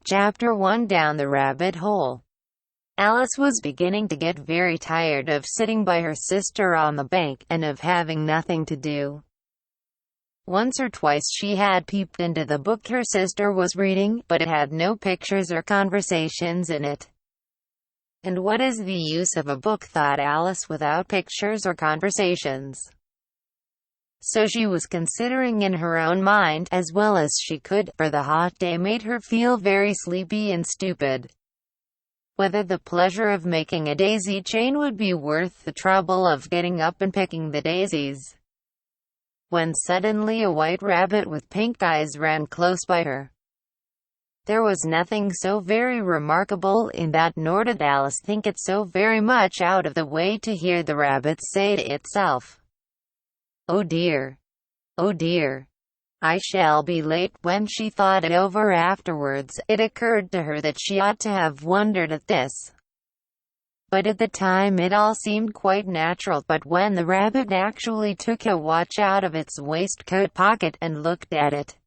Chapter 1 Down the Rabbit Hole. Alice was beginning to get very tired of sitting by her sister on the bank, and of having nothing to do. Once or twice she had peeped into the book her sister was reading, but it had no pictures or conversations in it. And what is the use of a book, thought Alice, without pictures or conversations? So she was considering in her own mind, as well as she could, for the hot day made her feel very sleepy and stupid, whether the pleasure of making a daisy chain would be worth the trouble of getting up and picking the daisies. When suddenly a white rabbit with pink eyes ran close by her. There was nothing so very remarkable in that, nor did Alice think it so very much out of the way to hear the rabbit say to itself, "Oh dear! Oh dear! I shall be late." When she thought it over afterwards, it occurred to her that she ought to have wondered at this. But at the time it all seemed quite natural. But when the rabbit actually took a watch out of its waistcoat pocket and looked at it,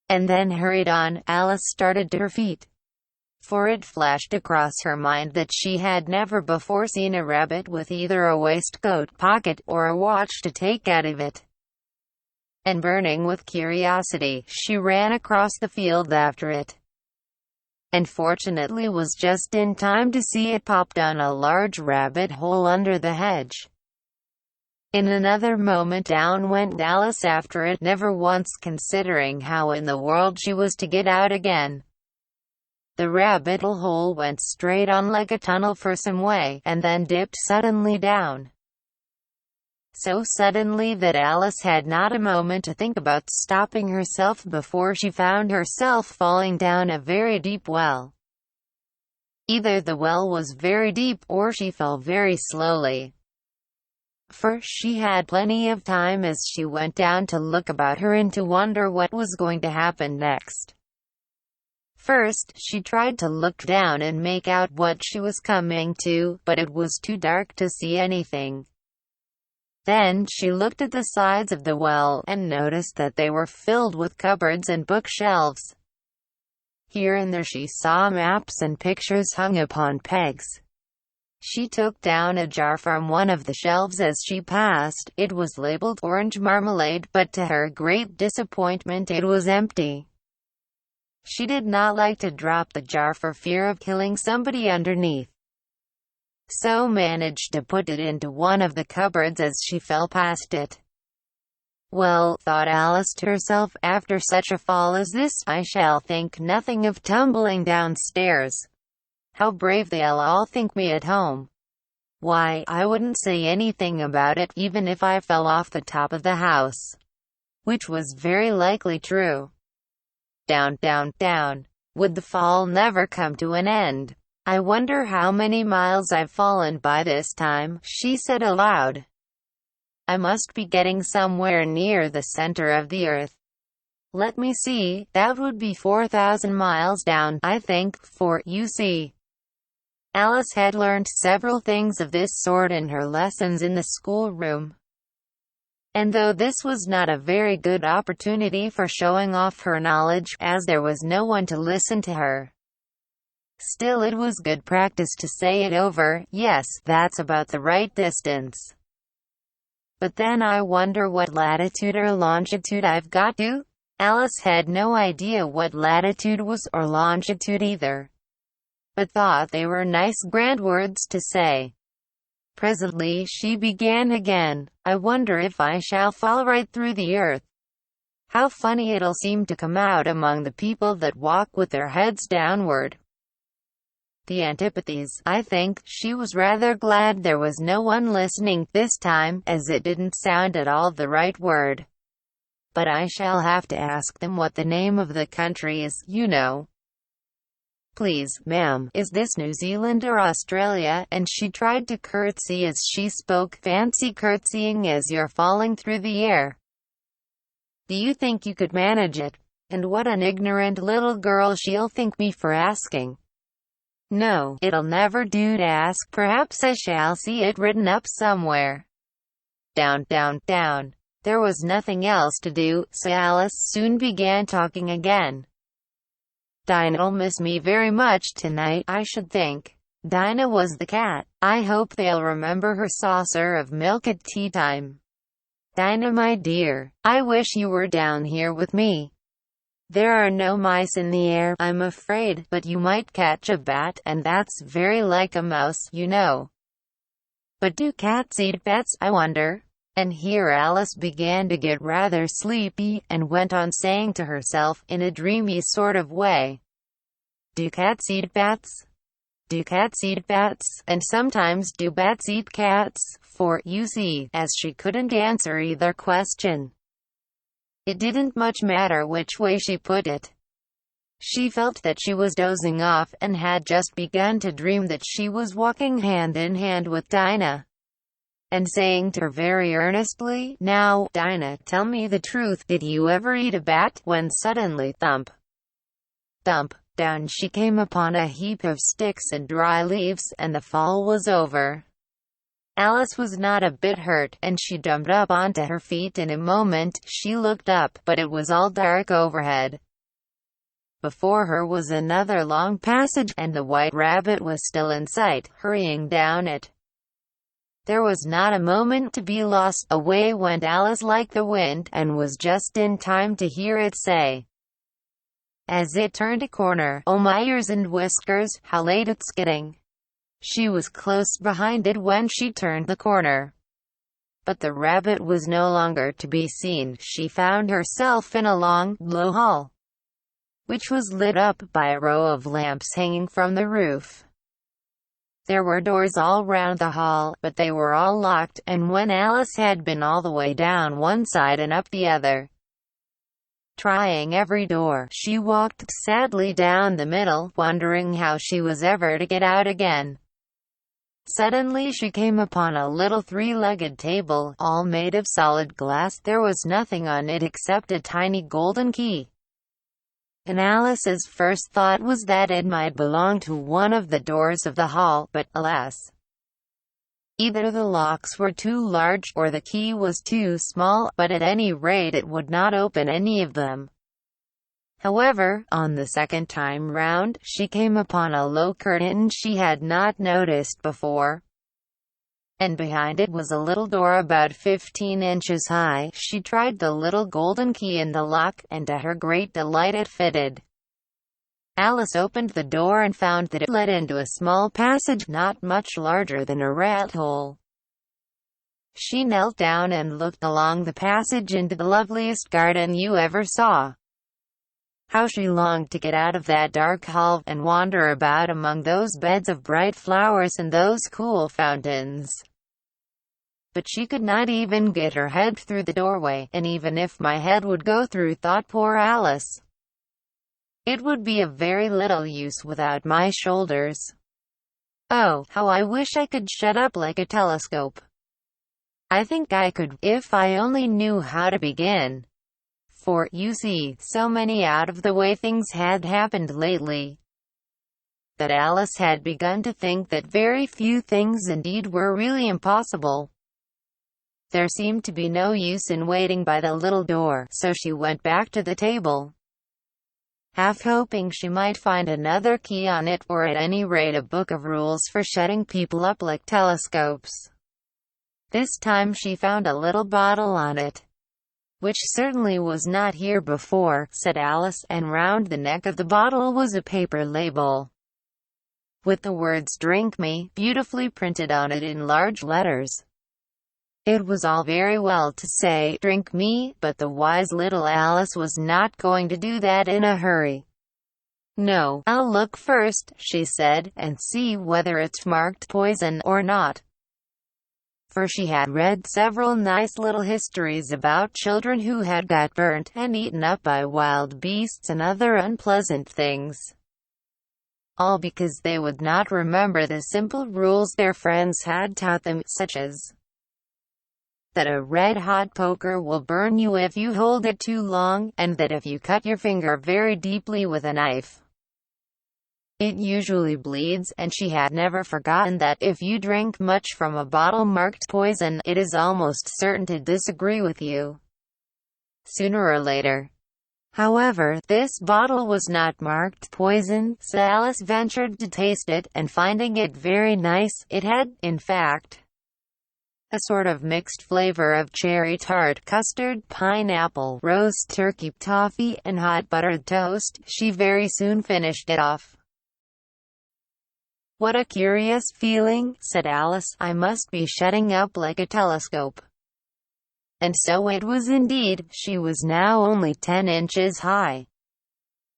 and then hurried on, Alice started to her feet. For it flashed across her mind that she had never before seen a rabbit with either a waistcoat pocket or a watch to take out of it. And burning with curiosity, she ran across the field after it, and fortunately was just in time to see it pop down a large rabbit hole under the hedge. In another moment down went Alice after it, never once considering how in the world she was to get out again. The rabbit hole went straight on like a tunnel for some way, and then dipped suddenly down. So suddenly that Alice had not a moment to think about stopping herself before she found herself falling down a very deep well. Either the well was very deep, or she fell very slowly. For she had plenty of time as she went down to look about her and to wonder what was going to happen next. First, she tried to look down and make out what she was coming to, but it was too dark to see anything. Then she looked at the sides of the well, and noticed that they were filled with cupboards and bookshelves. Here and there she saw maps and pictures hung upon pegs. She took down a jar from one of the shelves as she passed. It was labeled orange marmalade, but to her great disappointment it was empty. She did not like to drop the jar for fear of killing somebody underneath, so managed to put it into one of the cupboards as she fell past it. Well, thought Alice to herself, after such a fall as this, I shall think nothing of tumbling downstairs. How brave they'll all think me at home. Why, I wouldn't say anything about it, even if I fell off the top of the house. Which was very likely true. Down, down, down. Would the fall never come to an end? I wonder how many miles I've fallen by this time, she said aloud. I must be getting somewhere near the center of the earth. Let me see, that would be 4,000 miles down, I think, for, you see, Alice had learned several things of this sort in her lessons in the schoolroom. And though this was not a very good opportunity for showing off her knowledge, as there was no one to listen to her, still it was good practice to say it over. Yes, that's about the right distance. But then I wonder what latitude or longitude I've got to? Alice had no idea what latitude was, or longitude either, but thought they were nice grand words to say. Presently she began again. I wonder if I shall fall right through the earth. How funny it'll seem to come out among the people that walk with their heads downward. The antipathies, I think. She was rather glad there was no one listening this time, as it didn't sound at all the right word. But I shall have to ask them what the name of the country is, you know. Please, ma'am, is this New Zealand or Australia? And she tried to curtsy as she spoke. Fancy curtsying as you're falling through the air. Do you think you could manage it? And what an ignorant little girl she'll think me for asking. No, it'll never do to ask. Perhaps I shall see it written up somewhere. Down, down, down. There was nothing else to do, so Alice soon began talking again. Dinah'll miss me very much tonight, I should think. Dinah was the cat. I hope they'll remember her saucer of milk at tea time. Dinah, my dear, I wish you were down here with me. There are no mice in the air, I'm afraid, but you might catch a bat, and that's very like a mouse, you know. But do cats eat bats, I wonder? And here Alice began to get rather sleepy, and went on saying to herself, in a dreamy sort of way, do cats eat bats? Do cats eat bats? And sometimes do bats eat cats? For, you see, as she couldn't answer either question, it didn't much matter which way she put it. She felt that she was dozing off, and had just begun to dream that she was walking hand in hand with Dinah, and saying to her very earnestly, now, Dinah, tell me the truth, did you ever eat a bat? When suddenly, thump, thump, down she came upon a heap of sticks and dry leaves, and the fall was over. Alice was not a bit hurt, and she jumped up onto her feet in a moment. She looked up, but it was all dark overhead. Before her was another long passage, and the white rabbit was still in sight, hurrying down it. There was not a moment to be lost. Away went Alice like the wind, and was just in time to hear it say, as it turned a corner, oh my ears and whiskers, how late it's getting. She was close behind it when she turned the corner, but the rabbit was no longer to be seen. She found herself in a long, low hall, which was lit up by a row of lamps hanging from the roof. There were doors all round the hall, but they were all locked, and when Alice had been all the way down one side and up the other, trying every door, she walked sadly down the middle, wondering how she was ever to get out again. Suddenly she came upon a little three-legged table, all made of solid glass. There was nothing on it except a tiny golden key, and Alice's first thought was that it might belong to one of the doors of the hall, but, alas, either the locks were too large, or the key was too small, but at any rate it would not open any of them. However, on the second time round, she came upon a low curtain she had not noticed before, and behind it was a little door about 15 inches high. She tried the little golden key in the lock, and to her great delight it fitted. Alice opened the door and found that it led into a small passage not much larger than a rat hole. She knelt down and looked along the passage into the loveliest garden you ever saw. How she longed to get out of that dark hall, and wander about among those beds of bright flowers and those cool fountains. But she could not even get her head through the doorway, and even if my head would go through, thought poor Alice, it would be of very little use without my shoulders. Oh, how I wish I could shut up like a telescope. I think I could, if I only knew how to begin. For, you see, so many out-of-the-way things had happened lately, that Alice had begun to think that very few things indeed were really impossible. There seemed to be no use in waiting by the little door, so she went back to the table, half hoping she might find another key on it, or at any rate a book of rules for shutting people up like telescopes. This time she found a little bottle on it, which certainly was not here before, said Alice, and round the neck of the bottle was a paper label, with the words "Drink Me" beautifully printed on it in large letters. It was all very well to say, "Drink me," but the wise little Alice was not going to do that in a hurry. "No, I'll look first," she said, "and see whether it's marked poison or not." For she had read several nice little histories about children who had got burnt and eaten up by wild beasts and other unpleasant things, all because they would not remember the simple rules their friends had taught them, such as that a red-hot poker will burn you if you hold it too long, and that if you cut your finger very deeply with a knife, it usually bleeds. And she had never forgotten that if you drink much from a bottle marked poison, it is almost certain to disagree with you, sooner or later. However, this bottle was not marked poison, so Alice ventured to taste it, and finding it very nice, it had, in fact, a sort of mixed flavor of cherry tart, custard, pineapple, roast turkey, toffee, and hot buttered toast. She very soon finished it off. "What a curious feeling," said Alice. "I must be shutting up like a telescope." And so it was indeed. She was now only 10 inches high,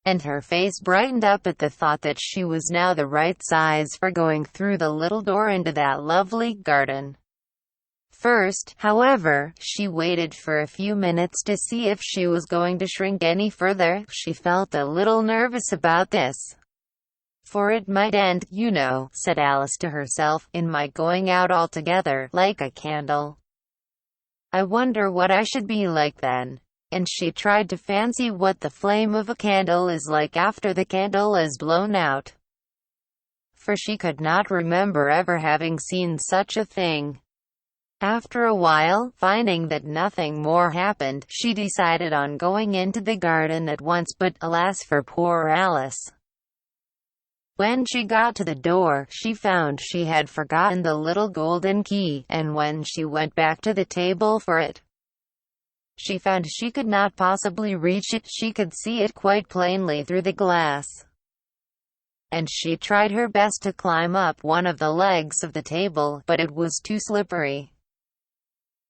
and her face brightened up at the thought that she was now the right size for going through the little door into that lovely garden. First, however, she waited for a few minutes to see if she was going to shrink any further. She felt a little nervous about this, for it might end, you know, said Alice to herself, in my going out altogether, like a candle. I wonder what I should be like then. And she tried to fancy what the flame of a candle is like after the candle is blown out, for she could not remember ever having seen such a thing. After a while, finding that nothing more happened, she decided on going into the garden at once, but alas for poor Alice. When she got to the door, she found she had forgotten the little golden key, and when she went back to the table for it, she found she could not possibly reach it. She could see it quite plainly through the glass, and she tried her best to climb up one of the legs of the table, but it was too slippery.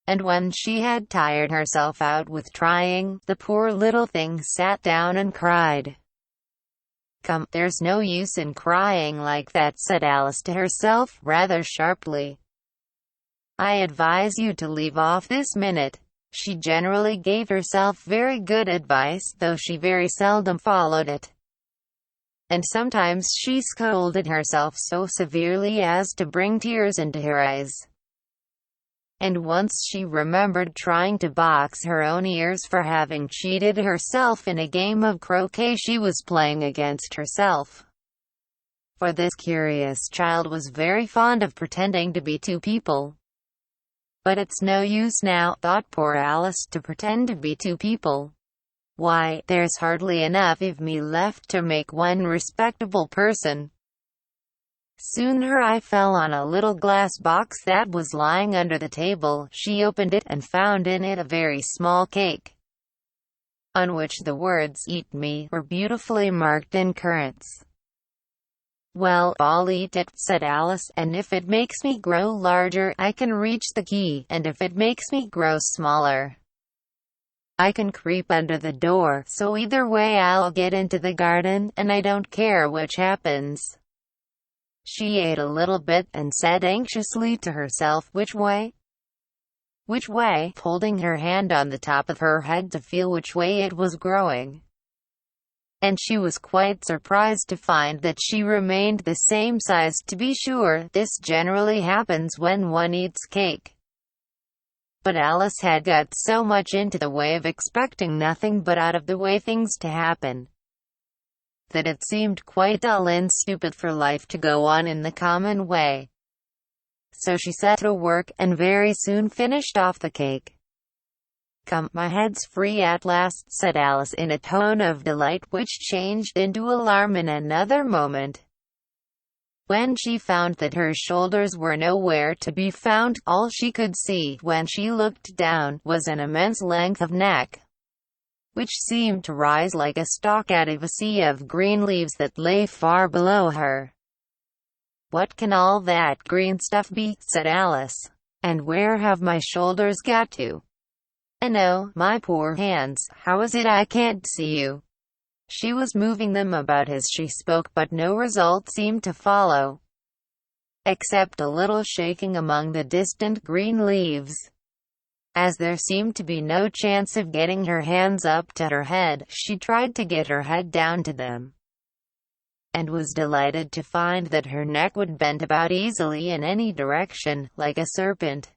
And when she had tired herself out with trying, the poor little thing sat down and cried. "Come, there's no use in crying like that," said Alice to herself, rather sharply. "I advise you to leave off this minute." She generally gave herself very good advice, though she very seldom followed it. And sometimes she scolded herself so severely as to bring tears into her eyes. And once she remembered trying to box her own ears for having cheated herself in a game of croquet she was playing against herself. For this curious child was very fond of pretending to be two people. But it's no use now, thought poor Alice, to pretend to be two people. Why, there's hardly enough of me left to make one respectable person. Soon her eye fell on a little glass box that was lying under the table. She opened it, and found in it a very small cake, on which the words, "Eat me," were beautifully marked in currants. "Well, I'll eat it," said Alice, "and if it makes me grow larger, I can reach the key, and if it makes me grow smaller, I can creep under the door, so either way I'll get into the garden, and I don't care which happens." She ate a little bit, and said anxiously to herself, "Which way? Which way?" holding her hand on the top of her head to feel which way it was growing. And she was quite surprised to find that she remained the same size. To be sure, this generally happens when one eats cake. But Alice had got so much into the way of expecting nothing but out-of-the-way things to happen, that it seemed quite dull and stupid for life to go on in the common way. So she set to work, and very soon finished off the cake. "Come, my head's free at last," said Alice in a tone of delight which changed into alarm in another moment. When she found that her shoulders were nowhere to be found, all she could see, when she looked down, was an immense length of neck, which seemed to rise like a stalk out of a sea of green leaves that lay far below her. "What can all that green stuff be?" said Alice. "And where have my shoulders got to? And oh, my poor hands, how is it I can't see you?" She was moving them about as she spoke, but no result seemed to follow, except a little shaking among the distant green leaves. As there seemed to be no chance of getting her hands up to her head, she tried to get her head down to them, and was delighted to find that her neck would bend about easily in any direction, like a serpent.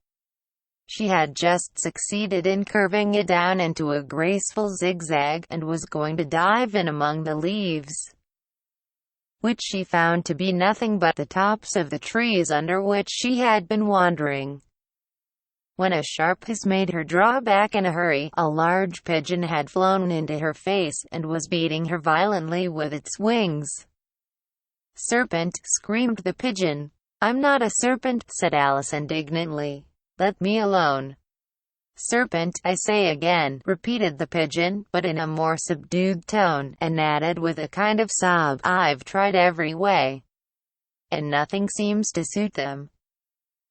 She had just succeeded in curving it down into a graceful zigzag, and was going to dive in among the leaves, which she found to be nothing but the tops of the trees under which she had been wandering, when a sharp hiss made her draw back in a hurry. A large pigeon had flown into her face and was beating her violently with its wings. "Serpent!" screamed the pigeon. "I'm not a serpent," said Alice indignantly. "Let me alone." "Serpent, I say again," repeated the pigeon, but in a more subdued tone, and added with a kind of sob, "I've tried every way, and nothing seems to suit them."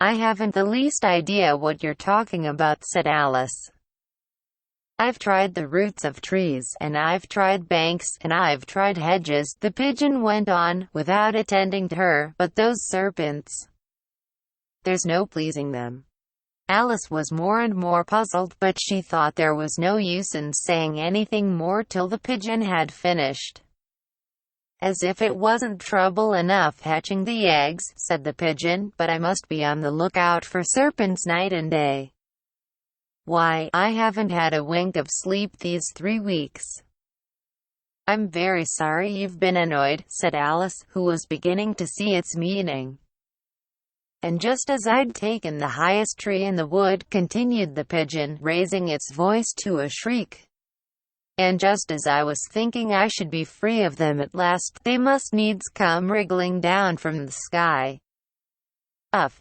"I haven't the least idea what you're talking about," said Alice. "I've tried the roots of trees, and I've tried banks, and I've tried hedges," the pigeon went on, without attending to her, "but those serpents, there's no pleasing them." Alice was more and more puzzled, but she thought there was no use in saying anything more till the pigeon had finished. "As if it wasn't trouble enough hatching the eggs," said the pigeon, "but I must be on the lookout for serpents night and day. Why, I haven't had a wink of sleep these 3 weeks." "I'm very sorry you've been annoyed," said Alice, who was beginning to see its meaning. "And just as I'd taken the highest tree in the wood," continued the pigeon, raising its voice to a shriek, "and just as I was thinking I should be free of them at last, they must needs come wriggling down from the sky.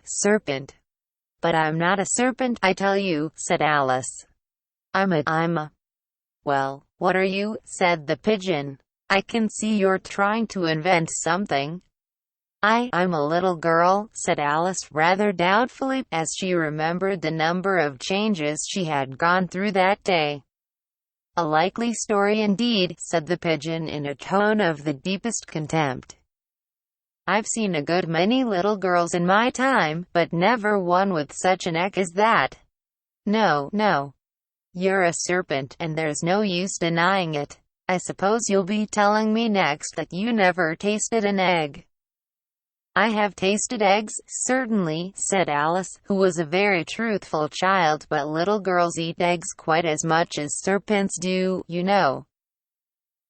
Serpent! But I'm not a serpent, I tell you," said Alice. I'm a... "Well, what are you?" said the pigeon. "I can see you're trying to invent something." I'm a little girl," said Alice rather doubtfully, as she remembered the number of changes she had gone through that day. "A likely story indeed," said the pigeon in a tone of the deepest contempt. "I've seen a good many little girls in my time, but never one with such a neck as that. No, no. You're a serpent, and there's no use denying it. I suppose you'll be telling me next that you never tasted an egg." "I have tasted eggs, certainly," said Alice, who was a very truthful child, "but little girls eat eggs quite as much as serpents do, you know."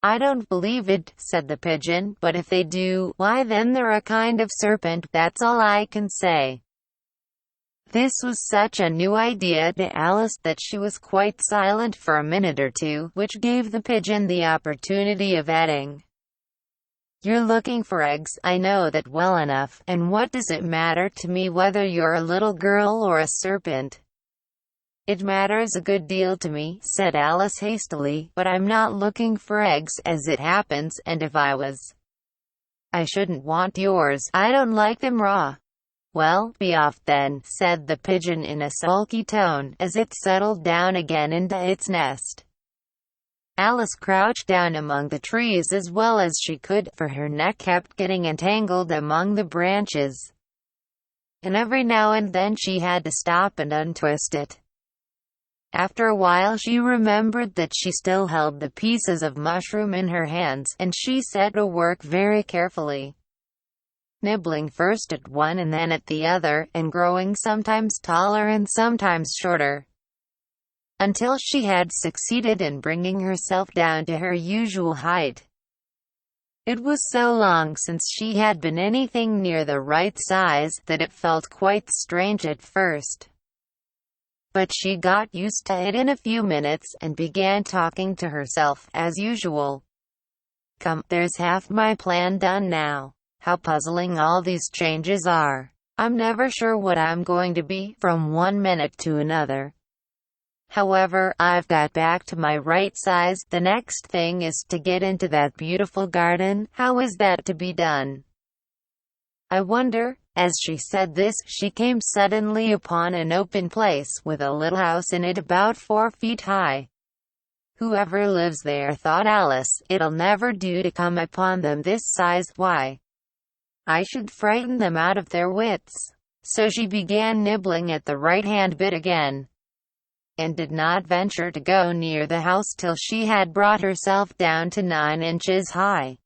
"I don't believe it," said the pigeon, "but if they do, why then they're a kind of serpent, that's all I can say." This was such a new idea to Alice that she was quite silent for a minute or two, which gave the pigeon the opportunity of adding, "You're looking for eggs, I know that well enough, and what does it matter to me whether you're a little girl or a serpent?" "It matters a good deal to me," said Alice hastily, "but I'm not looking for eggs, as it happens, and if I was, I shouldn't want yours. I don't like them raw." "Well, be off then," said the pigeon in a sulky tone, as it settled down again into its nest. Alice crouched down among the trees as well as she could, for her neck kept getting entangled among the branches, and every now and then she had to stop and untwist it. After a while she remembered that she still held the pieces of mushroom in her hands, and she set to work very carefully, nibbling first at one and then at the other, and growing sometimes taller and sometimes shorter, until she had succeeded in bringing herself down to her usual height. It was so long since she had been anything near the right size, that it felt quite strange at first. But she got used to it in a few minutes, and began talking to herself, as usual. "Come, there's half my plan done now. How puzzling all these changes are. I'm never sure what I'm going to be, from one minute to another. However, I've got back to my right size. The next thing is to get into that beautiful garden. How is that to be done? I wonder." As she said this, she came suddenly upon an open place, with a little house in it about 4 feet high. "Whoever lives there," thought Alice, "it'll never do to come upon them this size. Why, I should frighten them out of their wits." So she began nibbling at the right-hand bit again, and did not venture to go near the house till she had brought herself down to 9 inches high.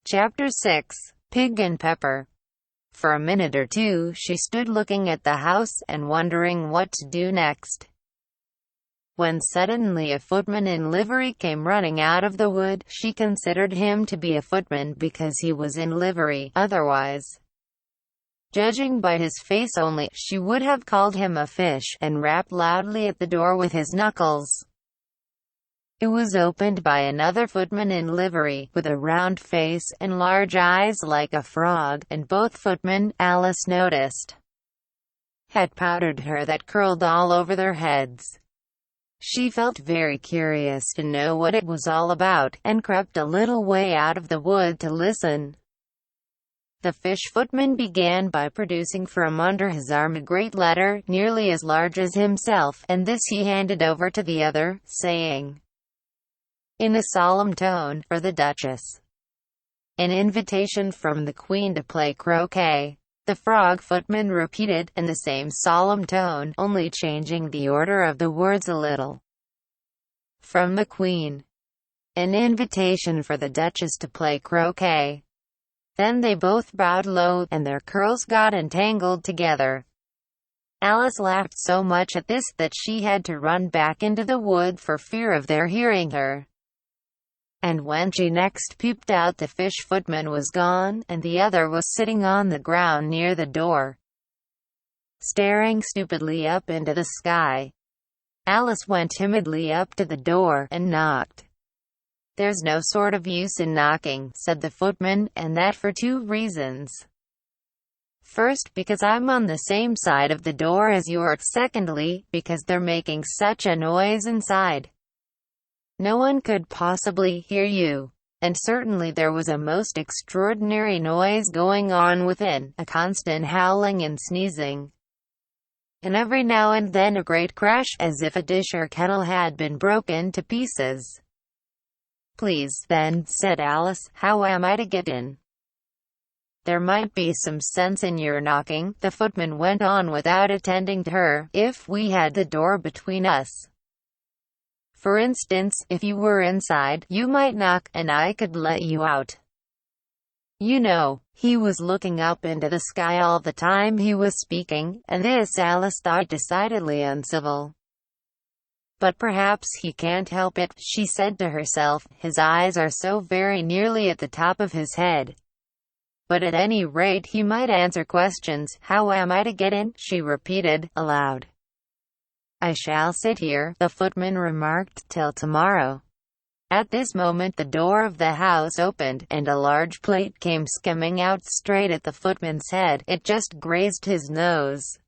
Chapter 6. Pig and Pepper. For a minute or two she stood looking at the house, and wondering what to do next. When suddenly a footman in livery came running out of the wood, she considered him to be a footman because he was in livery. Otherwise, judging by his face only, she would have called him a fish, and rapped loudly at the door with his knuckles. It was opened by another footman in livery, with a round face and large eyes like a frog, and both footmen, Alice noticed, had powdered hair that curled all over their heads. She felt very curious to know what it was all about, and crept a little way out of the wood to listen. The fish footman began by producing from under his arm a great letter, nearly as large as himself, and this he handed over to the other, saying, in a solemn tone, for the Duchess, an invitation from the Queen to play croquet. The frog footman repeated, in the same solemn tone, only changing the order of the words a little. From the Queen. An invitation for the Duchess to play croquet. Then they both bowed low, and their curls got entangled together. Alice laughed so much at this that she had to run back into the wood for fear of their hearing her. And when she next peeped out, the fish footman was gone, and the other was sitting on the ground near the door, staring stupidly up into the sky. Alice went timidly up to the door, and knocked. "There's no sort of use in knocking," said the footman, "and that for two reasons. First, because I'm on the same side of the door as you're. Secondly, because they're making such a noise inside. No one could possibly hear you." And certainly there was a most extraordinary noise going on within, a constant howling and sneezing, and every now and then a great crash, as if a dish or kettle had been broken to pieces. "Please, then," said Alice, "how am I to get in?" "There might be some sense in your knocking," the footman went on without attending to her, "if we had the door between us. For instance, if you were inside, you might knock, and I could let you out. You know." He was looking up into the sky all the time he was speaking, and this Alice thought decidedly uncivil. "But perhaps he can't help it," she said to herself, "his eyes are so very nearly at the top of his head. But at any rate he might answer questions. How am I to get in?" she repeated, aloud. "I shall sit here," the footman remarked, "till tomorrow." At this moment the door of the house opened, and a large plate came skimming out straight at the footman's head. It just grazed his nose,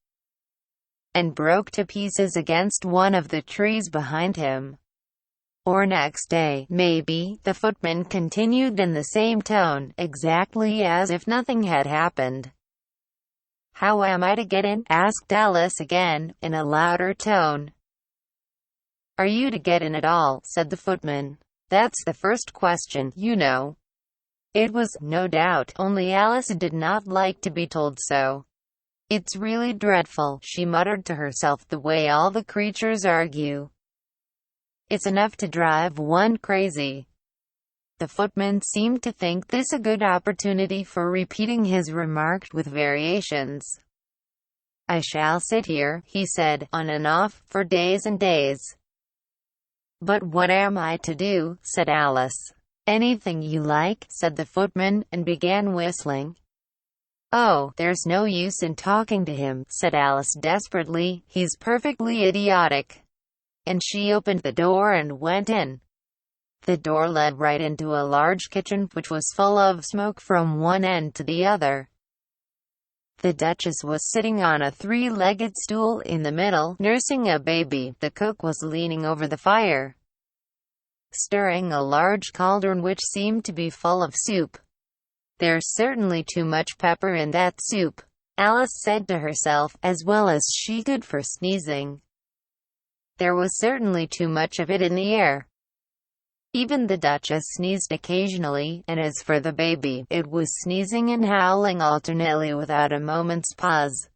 and broke to pieces against one of the trees behind him. "Or next day, maybe," the footman continued in the same tone, exactly as if nothing had happened. "How am I to get in?" asked Alice again, in a louder tone. "Are you to get in at all?" said the footman. "That's the first question, you know." It was, no doubt, only Alice did not like to be told so. "It's really dreadful," she muttered to herself, "the way all the creatures argue. It's enough to drive one crazy." The footman seemed to think this a good opportunity for repeating his remark with variations. "I shall sit here," he said, "on and off, for days and days." "But what am I to do?" said Alice. "Anything you like," said the footman, and began whistling. "Oh, there's no use in talking to him," said Alice desperately, "he's perfectly idiotic." And she opened the door and went in. The door led right into a large kitchen, which was full of smoke from one end to the other. The Duchess was sitting on a three-legged stool in the middle, nursing a baby. The cook was leaning over the fire, stirring a large cauldron which seemed to be full of soup. "There's certainly too much pepper in that soup," Alice said to herself, as well as she could for sneezing. There was certainly too much of it in the air. Even the Duchess sneezed occasionally, and as for the baby, it was sneezing and howling alternately without a moment's pause.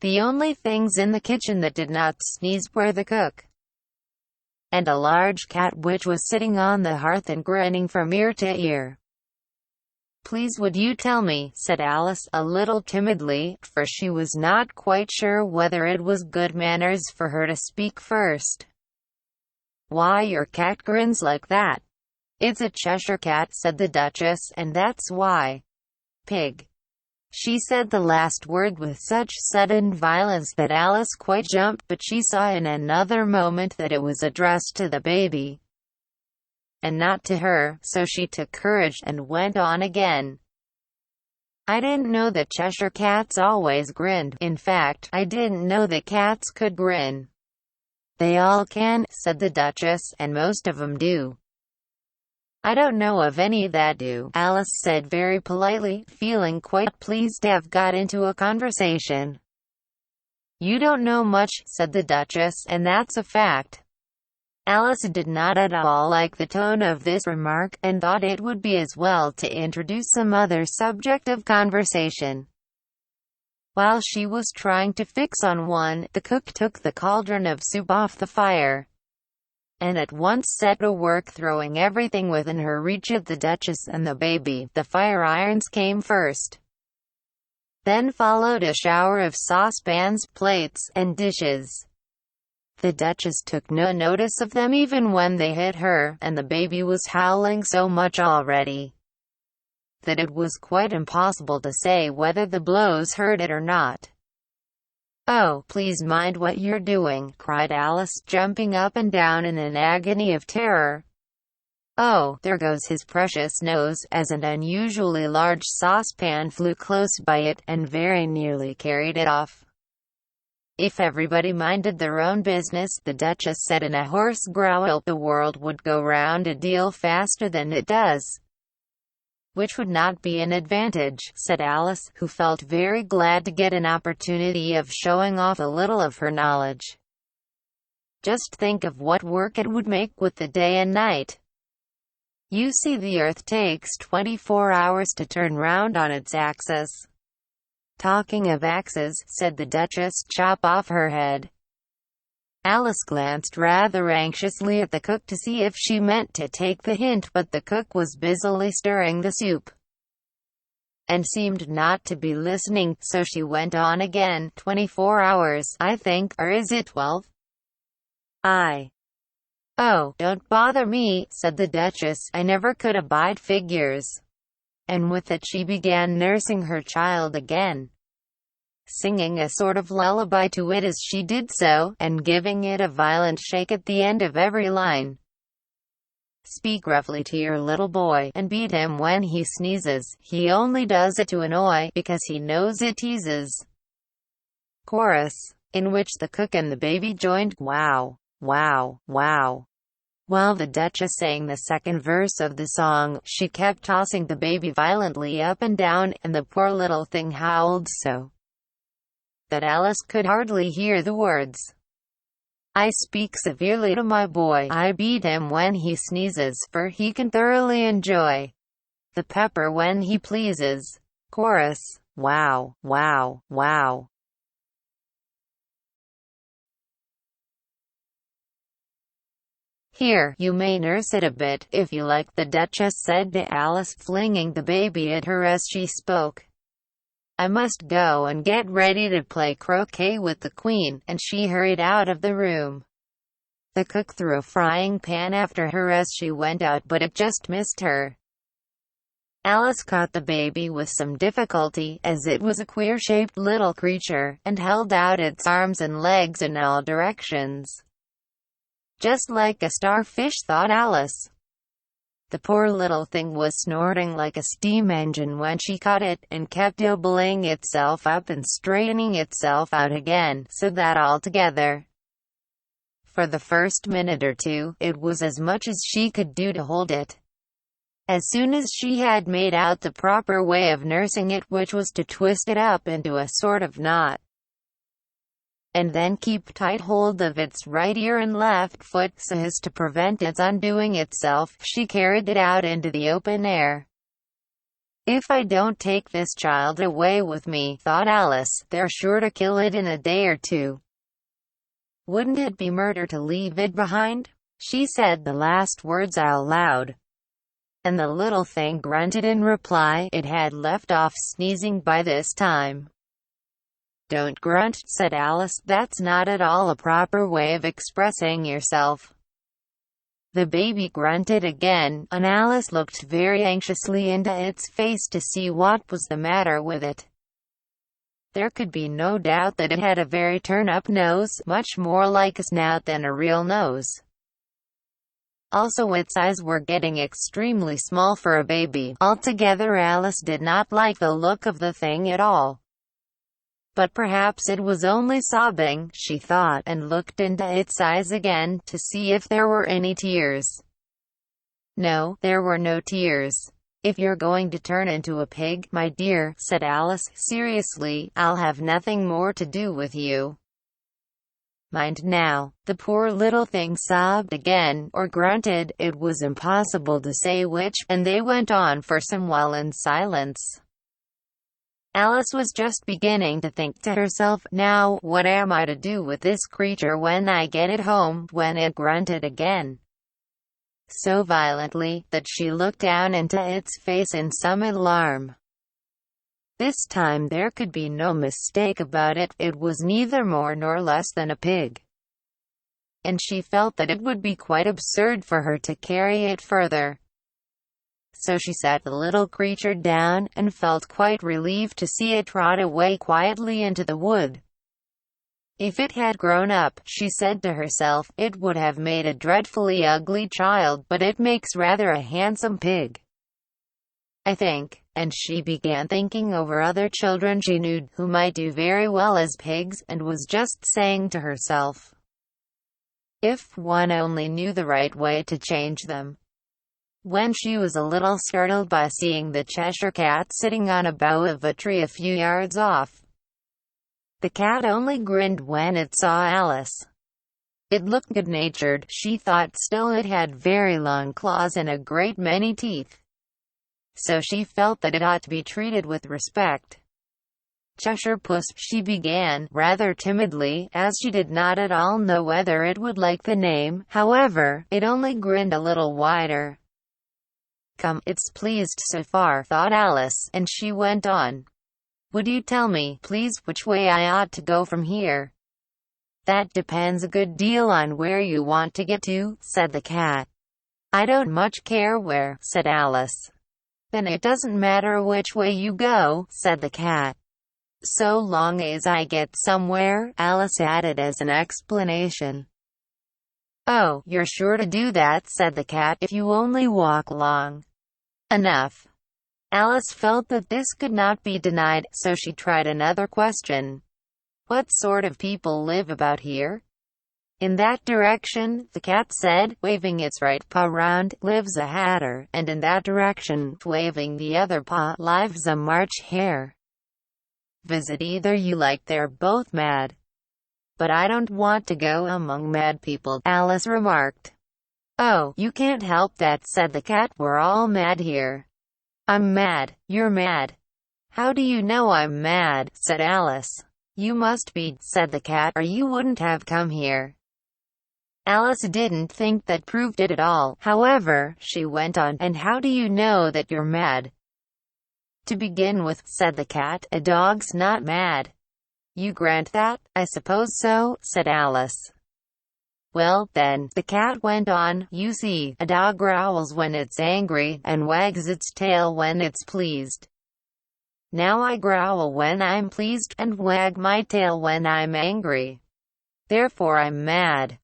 The only things in the kitchen that did not sneeze were the cook, and a large cat which was sitting on the hearth and grinning from ear to ear. "Please would you tell me," said Alice, a little timidly, for she was not quite sure whether it was good manners for her to speak first, "Why, your cat grins like that." "It's a Cheshire Cat," said the Duchess, "and that's why." "Pig." She said the last word with such sudden violence that Alice quite jumped, but she saw in another moment that it was addressed to the baby, and not to her, so she took courage, and went on again. "I didn't know that Cheshire Cats always grinned. In fact, I didn't know that cats could grin." "They all can," said the Duchess, "and most of 'em do." "I don't know of any that do," Alice said very politely, feeling quite pleased to have got into a conversation. "You don't know much," said the Duchess, "and that's a fact." Alice did not at all like the tone of this remark, and thought it would be as well to introduce some other subject of conversation. While she was trying to fix on one, the cook took the cauldron of soup off the fire, and at once set to work throwing everything within her reach at the Duchess and the baby. The fire irons came first. Then followed a shower of saucepans, plates, and dishes. The Duchess took no notice of them even when they hit her, and the baby was howling so much already that it was quite impossible to say whether the blows hurt it or not. "Oh, please mind what you're doing," cried Alice, jumping up and down in an agony of terror. "Oh, there goes his precious nose," as an unusually large saucepan flew close by it, and very nearly carried it off. "If everybody minded their own business," the Duchess said in a hoarse growl, "the world would go round a deal faster than it does." "Which would not be an advantage," said Alice, who felt very glad to get an opportunity of showing off a little of her knowledge. "Just think of what work it would make with the day and night. You see, the Earth takes 24 hours to turn round on its axis." "Talking of axes," said the Duchess, "chop off her head." Alice glanced rather anxiously at the cook to see if she meant to take the hint, but the cook was busily stirring the soup, and seemed not to be listening, so she went on again. 24 hours, I think, or is it 12? "Oh, don't bother me," said the Duchess, "I never could abide figures." And with it she began nursing her child again, singing a sort of lullaby to it as she did so, and giving it a violent shake at the end of every line. "Speak roughly to your little boy, and beat him when he sneezes. He only does it to annoy, because he knows it teases." Chorus, in which the cook and the baby joined, "Wow, wow, wow." While the Duchess sang the second verse of the song, she kept tossing the baby violently up and down, and the poor little thing howled so that Alice could hardly hear the words. "I speak severely to my boy. I beat him when he sneezes, for he can thoroughly enjoy the pepper when he pleases." Chorus, wow, wow, wow. "Here, you may nurse it a bit, if you like," the Duchess said to Alice, flinging the baby at her as she spoke. "I must go and get ready to play croquet with the Queen," and she hurried out of the room. The cook threw a frying pan after her as she went out, but it just missed her. Alice caught the baby with some difficulty, as it was a queer-shaped little creature, and held out its arms and legs in all directions. "Just like a starfish," thought Alice. The poor little thing was snorting like a steam engine when she caught it, and kept doubling itself up and straightening itself out again, so that altogether, for the first minute or two, it was as much as she could do to hold it. As soon as she had made out the proper way of nursing it, which was to twist it up into a sort of knot, and then keep tight hold of its right ear and left foot, so as to prevent its undoing itself, she carried it out into the open air. "If I don't take this child away with me," thought Alice, "they're sure to kill it in a day or two. Wouldn't it be murder to leave it behind?" She said the last words out loud, and the little thing grunted in reply. It had left off sneezing by this time. "Don't grunt," said Alice, "that's not at all a proper way of expressing yourself. The baby grunted again, and Alice looked very anxiously into its face to see what was the matter with it. There could be no doubt that it had a very turn-up nose, much more like a snout than a real nose. Also, its eyes were getting extremely small for a baby. Altogether, Alice did not like the look of the thing at all. But perhaps it was only sobbing, she thought, and looked into its eyes again, to see if there were any tears. No, there were no tears. "If you're going to turn into a pig, my dear," said Alice, seriously, "I'll have nothing more to do with you. Mind now." The poor little thing sobbed again, or grunted, it was impossible to say which, and they went on for some while in silence. Alice was just beginning to think to herself, "Now, what am I to do with this creature when I get it home?" when it grunted again, so violently, that she looked down into its face in some alarm. This time there could be no mistake about it, it was neither more nor less than a pig. And she felt that it would be quite absurd for her to carry it further. So she sat the little creature down, and felt quite relieved to see it trot away quietly into the wood. If it had grown up, she said to herself, it would have made a dreadfully ugly child, but it makes rather a handsome pig, I think. And she began thinking over other children she knew, who might do very well as pigs, and was just saying to herself, if one only knew the right way to change them. When she was a little startled by seeing the Cheshire Cat sitting on a bough of a tree a few yards off. The cat only grinned when it saw Alice. It looked good-natured, she thought, still it had very long claws and a great many teeth. So she felt that it ought to be treated with respect. "Cheshire Puss," she began, rather timidly, as she did not at all know whether it would like the name. However, it only grinned a little wider. "Come, it's pleased so far," thought Alice, and she went on. "Would you tell me, please, which way I ought to go from here?" "That depends a good deal on where you want to get to," said the cat. "I don't much care where," said Alice. "Then it doesn't matter which way you go," said the cat. "So long as I get somewhere," Alice added as an explanation. "Oh, you're sure to do that," said the cat, "if you only walk long enough." Alice felt that this could not be denied, so she tried another question. "What sort of people live about here?" "In that direction," the cat said, waving its right paw round, "lives a hatter, and in that direction, waving the other paw, lives a March hare. Visit either you like, they're both mad." "But I don't want to go among mad people," Alice remarked. "Oh, you can't help that," said the cat, "we're all mad here." "I'm mad." "You're mad." "How do you know I'm mad?" said Alice. "You must be," said the cat, "or you wouldn't have come here." Alice didn't think that proved it at all. However, she went on, "And how do you know that you're mad?" "To begin with," said the cat, "a dog's not mad." "You grant that?" "I suppose so," said Alice. "Well, then," the cat went on, "you see, a dog growls when it's angry, and wags its tail when it's pleased. Now I growl when I'm pleased, and wag my tail when I'm angry. Therefore I'm mad."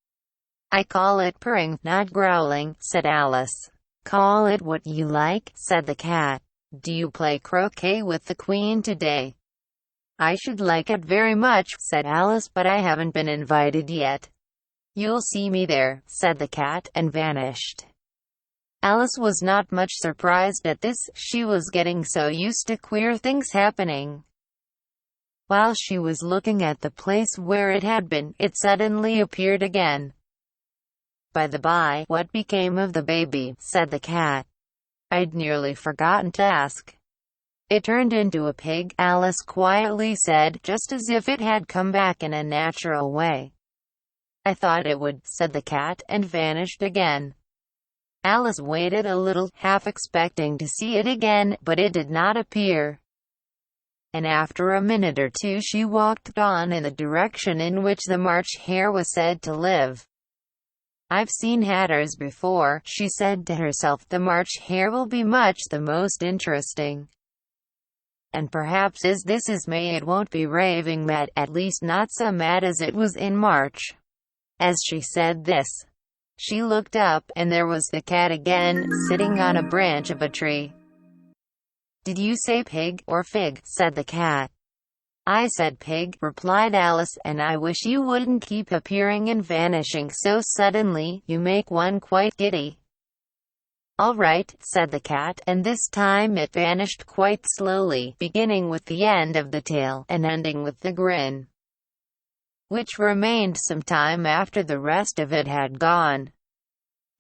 "I call it purring, not growling," said Alice. "Call it what you like," said the cat. "Do you play croquet with the Queen today?" "I should like it very much," said Alice, "but I haven't been invited yet." "You'll see me there," said the cat, and vanished. Alice was not much surprised at this, she was getting so used to queer things happening. While she was looking at the place where it had been, it suddenly appeared again. "By the by, what became of the baby?" said the cat. "I'd nearly forgotten to ask." "It turned into a pig," Alice quietly said, just as if it had come back in a natural way. "I thought it would," said the cat, and vanished again. Alice waited a little, half expecting to see it again, but it did not appear. And after a minute or two she walked on in the direction in which the March hare was said to live. "I've seen hatters before," she said to herself. "The March Hare will be much the most interesting. And perhaps as this is May it won't be raving mad, at least not so mad as it was in March." As she said this, she looked up, and there was the cat again, sitting on a branch of a tree. "Did you say pig, or fig?" said the cat. "I said pig," replied Alice, "and I wish you wouldn't keep appearing and vanishing so suddenly, you make one quite giddy." "All right," said the cat, and this time it vanished quite slowly, beginning with the end of the tail, and ending with the grin, which remained some time after the rest of it had gone.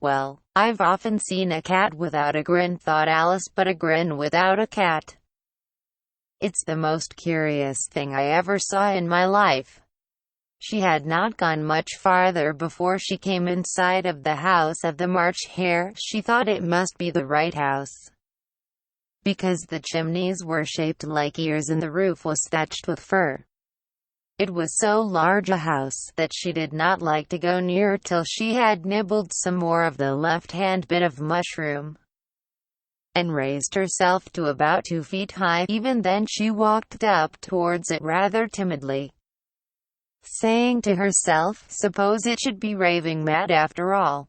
"Well, I've often seen a cat without a grin," thought Alice, "but a grin without a cat. It's the most curious thing I ever saw in my life." She had not gone much farther before she came in sight of the house of the March Hare. She thought it must be the right house, because the chimneys were shaped like ears and the roof was thatched with fur. It was so large a house that she did not like to go near till she had nibbled some more of the left-hand bit of mushroom, and raised herself to about 2 feet high. Even then she walked up towards it rather timidly, saying to herself, "Suppose it should be raving mad after all.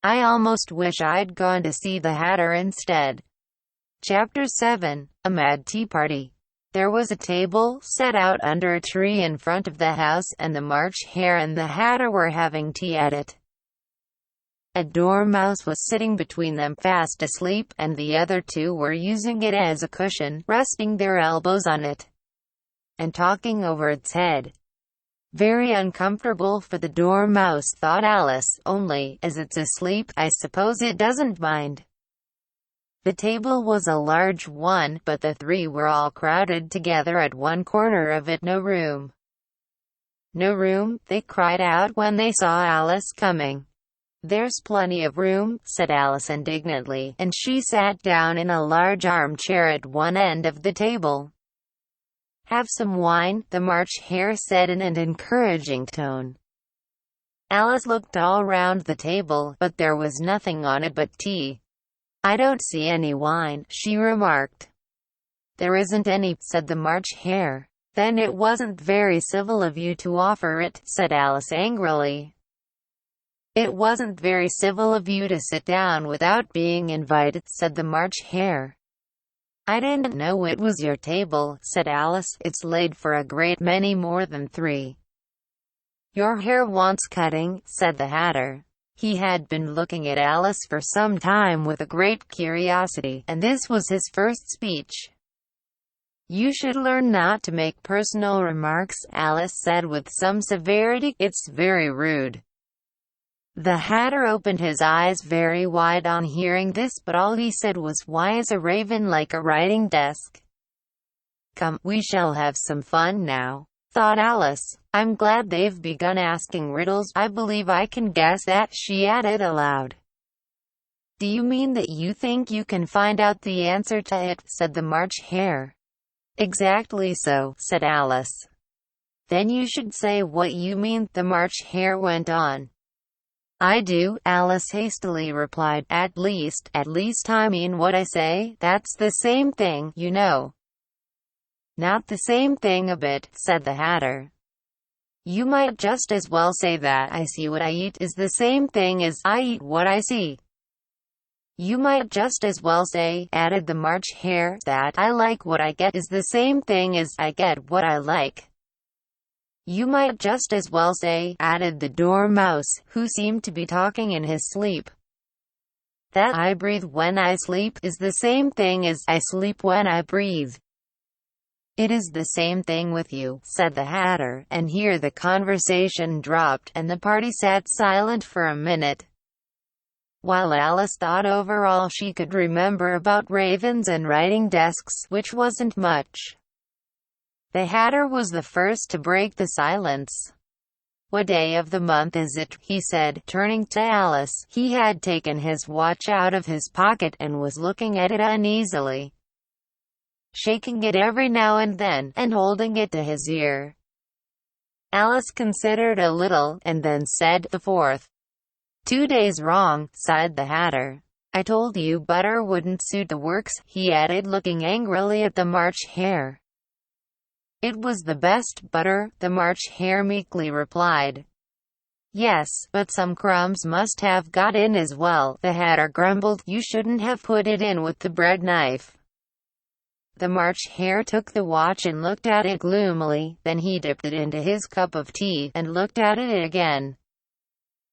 I almost wish I'd gone to see the Hatter instead." Chapter 7. A Mad Tea Party. There was a table set out under a tree in front of the house, and the March Hare and the Hatter were having tea at it. A dormouse was sitting between them, fast asleep, and the other two were using it as a cushion, resting their elbows on it, and talking over its head. "Very uncomfortable for the dormouse," thought Alice, "only, as it's asleep, I suppose it doesn't mind." The table was a large one, but the three were all crowded together at one corner of it. "No room. No room," they cried out when they saw Alice coming. "There's plenty of room," said Alice indignantly, and she sat down in a large armchair at one end of the table. "Have some wine," the March Hare said in an encouraging tone. Alice looked all round the table, but there was nothing on it but tea. "I don't see any wine," she remarked. "There isn't any," said the March Hare. "Then it wasn't very civil of you to offer it," said Alice angrily. "It wasn't very civil of you to sit down without being invited," said the March Hare. "I didn't know it was your table," said Alice. "It's laid for a great many more than 3. "Your hair wants cutting," said the Hatter. He had been looking at Alice for some time with a great curiosity, and this was his first speech. "You should learn not to make personal remarks," Alice said with some severity. "It's very rude." The Hatter opened his eyes very wide on hearing this, but all he said was, "Why is a raven like a writing desk?" "Come, we shall have some fun now," thought Alice. "I'm glad they've begun asking riddles. I believe I can guess that," she added aloud. "Do you mean that you think you can find out the answer to it?" said the March Hare. "Exactly so," said Alice. "Then you should say what you mean," the March Hare went on. "I do," Alice hastily replied. At least I mean what I say. That's the same thing, you know." "Not the same thing a bit," said the Hatter. "You might just as well say that I see what I eat is the same thing as I eat what I see." "You might just as well say," added the March Hare, "that I like what I get is the same thing as I get what I like." "You might just as well say," added the Dormouse, who seemed to be talking in his sleep, "that I breathe when I sleep is the same thing as I sleep when I breathe." "It is the same thing with you," said the Hatter, and here the conversation dropped, and the party sat silent for a minute, while Alice thought over all she could remember about ravens and writing desks, which wasn't much. The Hatter was the first to break the silence. "What day of the month is it?" he said, turning to Alice. He had taken his watch out of his pocket and was looking at it uneasily, shaking it every now and then, and holding it to his ear. Alice considered a little, and then said, "The 4th. 2 days wrong, sighed the Hatter. I told you butter wouldn't suit the works, he added, looking angrily at the March Hare. It was the best butter, the March Hare meekly replied. Yes, but some crumbs must have got in as well, the Hatter grumbled. You shouldn't have put it in with the bread knife. The March Hare took the watch and looked at it gloomily, then he dipped it into his cup of tea, and looked at it again.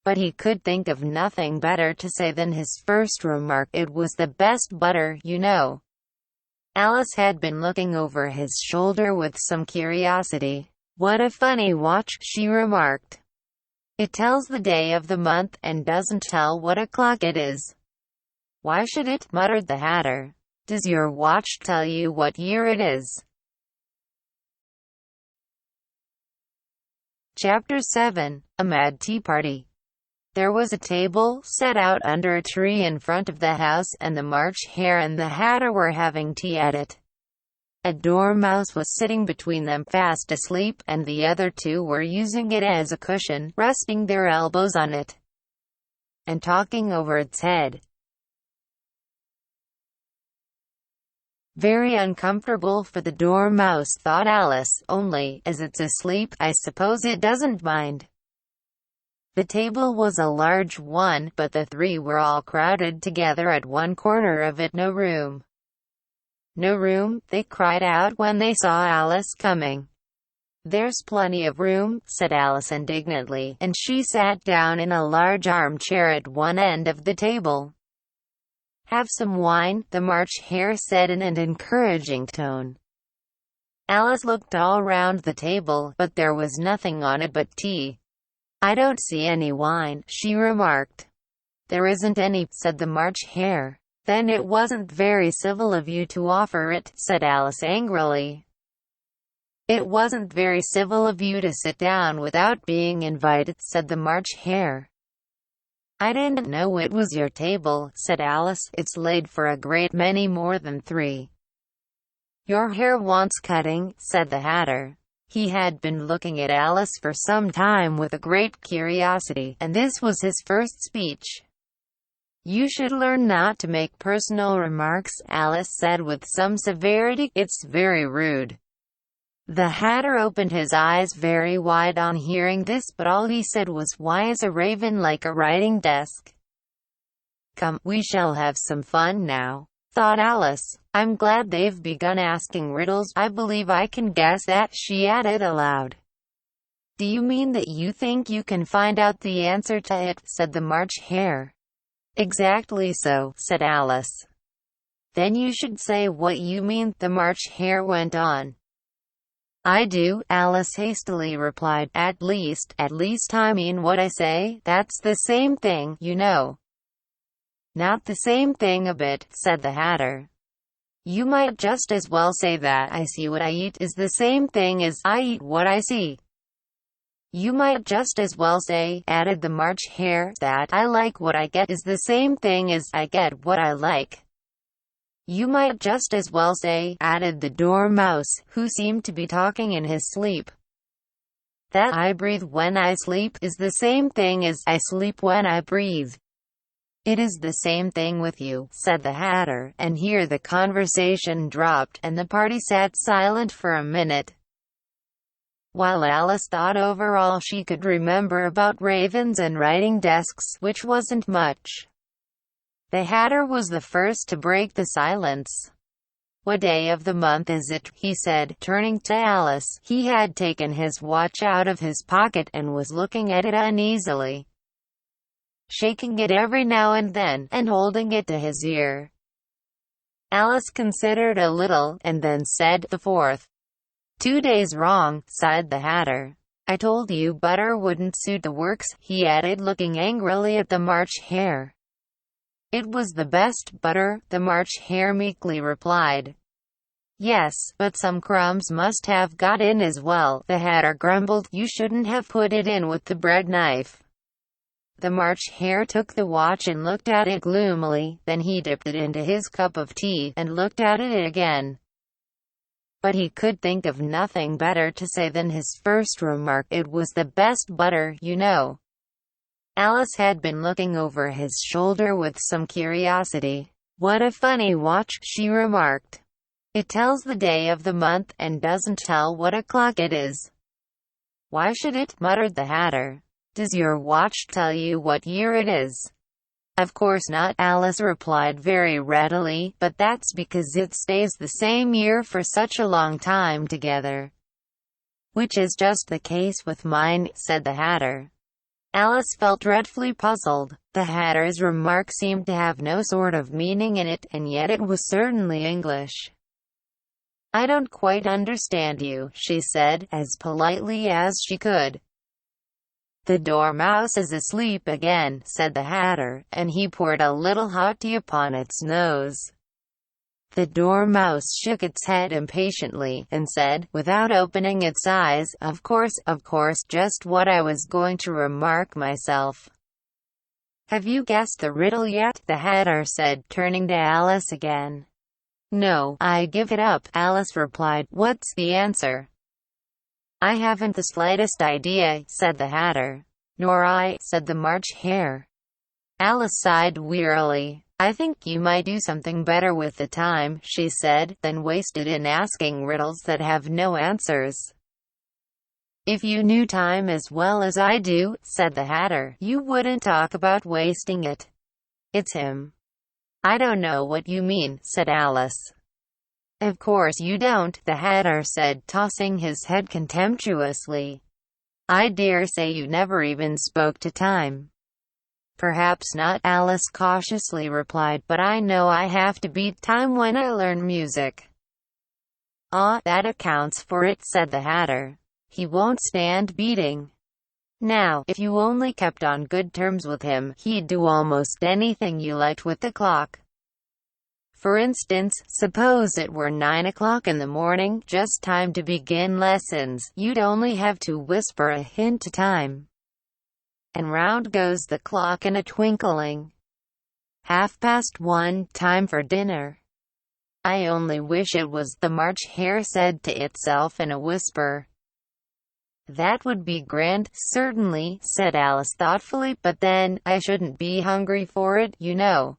But he could think of nothing better to say than his first remark. It was the best butter, you know. Alice had been looking over his shoulder with some curiosity. What a funny watch, she remarked. It tells the day of the month, and doesn't tell what o'clock it is. Why should it? Muttered the Hatter. Does your watch tell you what year it is? Chapter 7. A Mad Tea Party. There was a table set out under a tree in front of the house, and the March Hare and the Hatter were having tea at it. A dormouse was sitting between them fast asleep, and the other two were using it as a cushion, resting their elbows on it, and talking over its head. Very uncomfortable for the dormouse, thought Alice, only, as it's asleep, I suppose it doesn't mind. The table was a large one, but the three were all crowded together at one corner of it. No room. No room, they cried out when they saw Alice coming. There's plenty of room, said Alice indignantly, and she sat down in a large armchair at one end of the table. Have some wine, the March Hare said in an encouraging tone. Alice looked all round the table, but there was nothing on it but tea. I don't see any wine, she remarked. There isn't any, said the March Hare. Then it wasn't very civil of you to offer it, said Alice angrily. It wasn't very civil of you to sit down without being invited, said the March Hare. I didn't know it was your table, said Alice. It's laid for a great many more than three. Your hair wants cutting, said the Hatter. He had been looking at Alice for some time with a great curiosity, and this was his first speech. You should learn not to make personal remarks, Alice said with some severity. It's very rude. The Hatter opened his eyes very wide on hearing this, but all he said was, why is a raven like a writing desk? Come, we shall have some fun now, thought Alice. I'm glad they've begun asking riddles. I believe I can guess that, she added aloud. Do you mean that you think you can find out the answer to it, said the March Hare. Exactly so, said Alice. Then you should say what you mean, the March Hare went on. I do, Alice hastily replied. At least I mean what I say. That's the same thing, you know. Not the same thing a bit, said the Hatter. You might just as well say that I see what I eat is the same thing as I eat what I see. You might just as well say, added the March Hare, that I like what I get is the same thing as I get what I like. You might just as well say, added the dormouse, who seemed to be talking in his sleep, that I breathe when I sleep is the same thing as I sleep when I breathe. It is the same thing with you, said the Hatter, and here the conversation dropped, and the party sat silent for a minute, while Alice thought over all she could remember about ravens and writing desks, which wasn't much. The Hatter was the first to break the silence. What day of the month is it? He said, turning to Alice. He had taken his watch out of his pocket and was looking at it uneasily, shaking it every now and then, and holding it to his ear. Alice considered a little, and then said, the 4th. 2 days wrong, sighed the Hatter. I told you butter wouldn't suit the works, he added, looking angrily at the March Hare. It was the best butter, the March Hare meekly replied. Yes, but some crumbs must have got in as well, the Hatter grumbled. You shouldn't have put it in with the bread knife. The March Hare took the watch and looked at it gloomily, then he dipped it into his cup of tea, and looked at it again. But he could think of nothing better to say than his first remark. It was the best butter, you know. Alice had been looking over his shoulder with some curiosity. "What a funny watch," she remarked. "It tells the day of the month, and doesn't tell what o'clock it is." "Why should it?" muttered the Hatter. "Does your watch tell you what year it is?" "Of course not," Alice replied very readily, "but that's because it stays the same year for such a long time together." "Which is just the case with mine," said the Hatter. Alice felt dreadfully puzzled. The Hatter's remark seemed to have no sort of meaning in it, and yet it was certainly English. "I don't quite understand you," she said, as politely as she could. "The Dormouse is asleep again," said the Hatter, and he poured a little hot tea upon its nose. The Dormouse shook its head impatiently, and said, without opening its eyes, of course, just what I was going to remark myself." "Have you guessed the riddle yet?" the Hatter said, turning to Alice again. "No, I give it up," Alice replied. "What's the answer?" "I haven't the slightest idea," said the Hatter. "Nor I," said the March Hare. Alice sighed wearily. "I think you might do something better with the time," she said, "than waste it in asking riddles that have no answers." "If you knew time as well as I do," said the Hatter, "you wouldn't talk about wasting it. It's him." "I don't know what you mean," said Alice. "Of course you don't," the Hatter said, tossing his head contemptuously. "I dare say you never even spoke to time." "Perhaps not," Alice cautiously replied, "but I know I have to beat time when I learn music." "Ah, that accounts for it," said the Hatter. "He won't stand beating. Now, if you only kept on good terms with him, he'd do almost anything you liked with the clock. For instance, suppose it were 9 o'clock in the morning, just time to begin lessons, you'd only have to whisper a hint to time, and round goes the clock in a twinkling. 1:30, time for dinner." "I only wish it was," the March Hare said to itself in a whisper. "That would be grand, certainly," said Alice thoughtfully, "but then, I shouldn't be hungry for it, you know."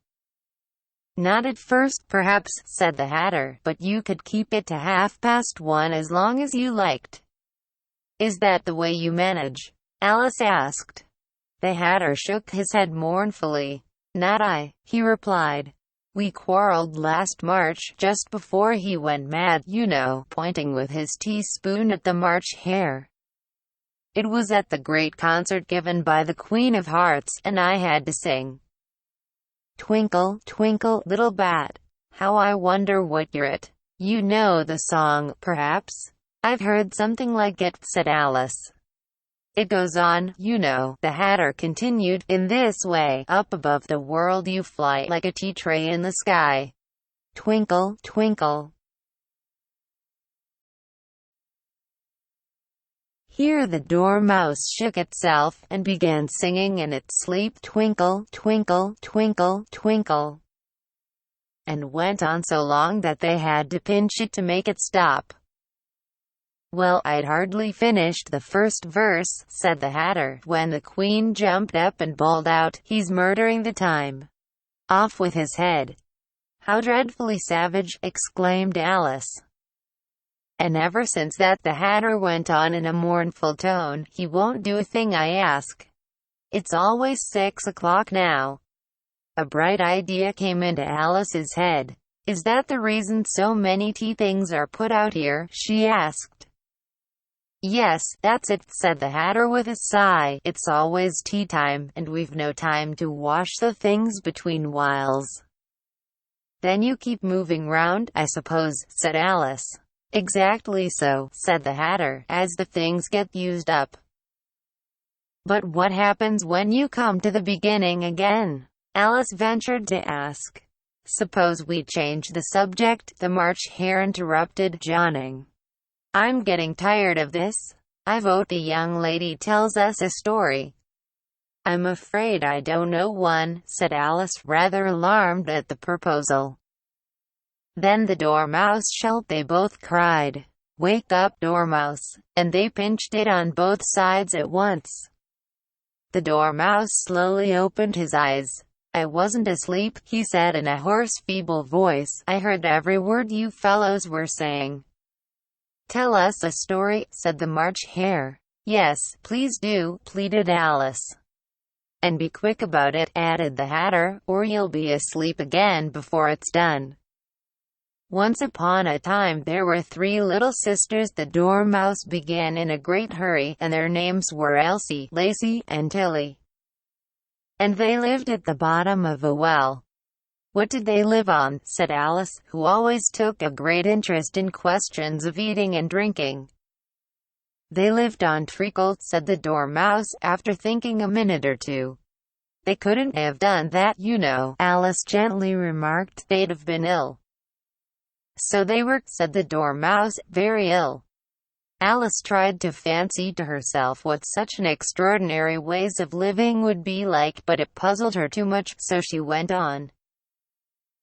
"Not at first, perhaps," said the Hatter, "but you could keep it to 1:30 as long as you liked." "Is that the way you manage?" Alice asked. The Hatter shook his head mournfully. "Not I," he replied. "We quarreled last March, just before he went mad, you know," pointing with his teaspoon at the March Hare. "It was at the great concert given by the Queen of Hearts, and I had to sing 'Twinkle, twinkle, little bat, how I wonder what you're at.' You know the song, perhaps?" "I've heard something like it," said Alice. "It goes on, you know," the Hatter continued, "in this way, up above the world you fly, like a tea tray in the sky. Twinkle, twinkle." Here the Dormouse shook itself, and began singing in its sleep, "Twinkle, twinkle, twinkle, twinkle," and went on so long that they had to pinch it to make it stop. "Well, I'd hardly finished the first verse," said the Hatter, when the Queen jumped up and bawled out, "He's murdering the time. Off with his head." "How dreadfully savage!" exclaimed Alice. "And ever since that," the Hatter went on in a mournful tone, "he won't do a thing I ask. It's always 6 o'clock now." A bright idea came into Alice's head. "Is that the reason so many tea things are put out here?" she asked. "Yes, that's it," said the Hatter with a sigh. "It's always tea time, and we've no time to wash the things between whiles." "Then you keep moving round, I suppose," said Alice. "Exactly so," said the Hatter, "as the things get used up." "But what happens when you come to the beginning again?" Alice ventured to ask. "Suppose we change the subject," the March Hare interrupted, yawning. "I'm getting tired of this. I vote the young lady tells us a story." "I'm afraid I don't know one," said Alice, rather alarmed at the proposal. "Then the Dormouse shall," they both cried. "Wake up, Dormouse," and they pinched it on both sides at once. The Dormouse slowly opened his eyes. "I wasn't asleep," he said in a hoarse, feeble voice. "I heard every word you fellows were saying." "Tell us a story," said the March Hare. "Yes, please do," pleaded Alice. "And be quick about it," added the Hatter, "or you'll be asleep again before it's done." Once upon a time there were 3 little sisters. The Dormouse began in a great hurry, and their names were Elsie, Lacey, and Tilly. And they lived at the bottom of a well. "What did they live on?" said Alice, who always took a great interest in questions of eating and drinking. "They lived on treacle," said the Dormouse, after thinking a minute or two. "They couldn't have done that, you know," Alice gently remarked. "They'd have been ill." "So they were," said the Dormouse, "very ill." Alice tried to fancy to herself what such an extraordinary ways of living would be like, but it puzzled her too much, so she went on.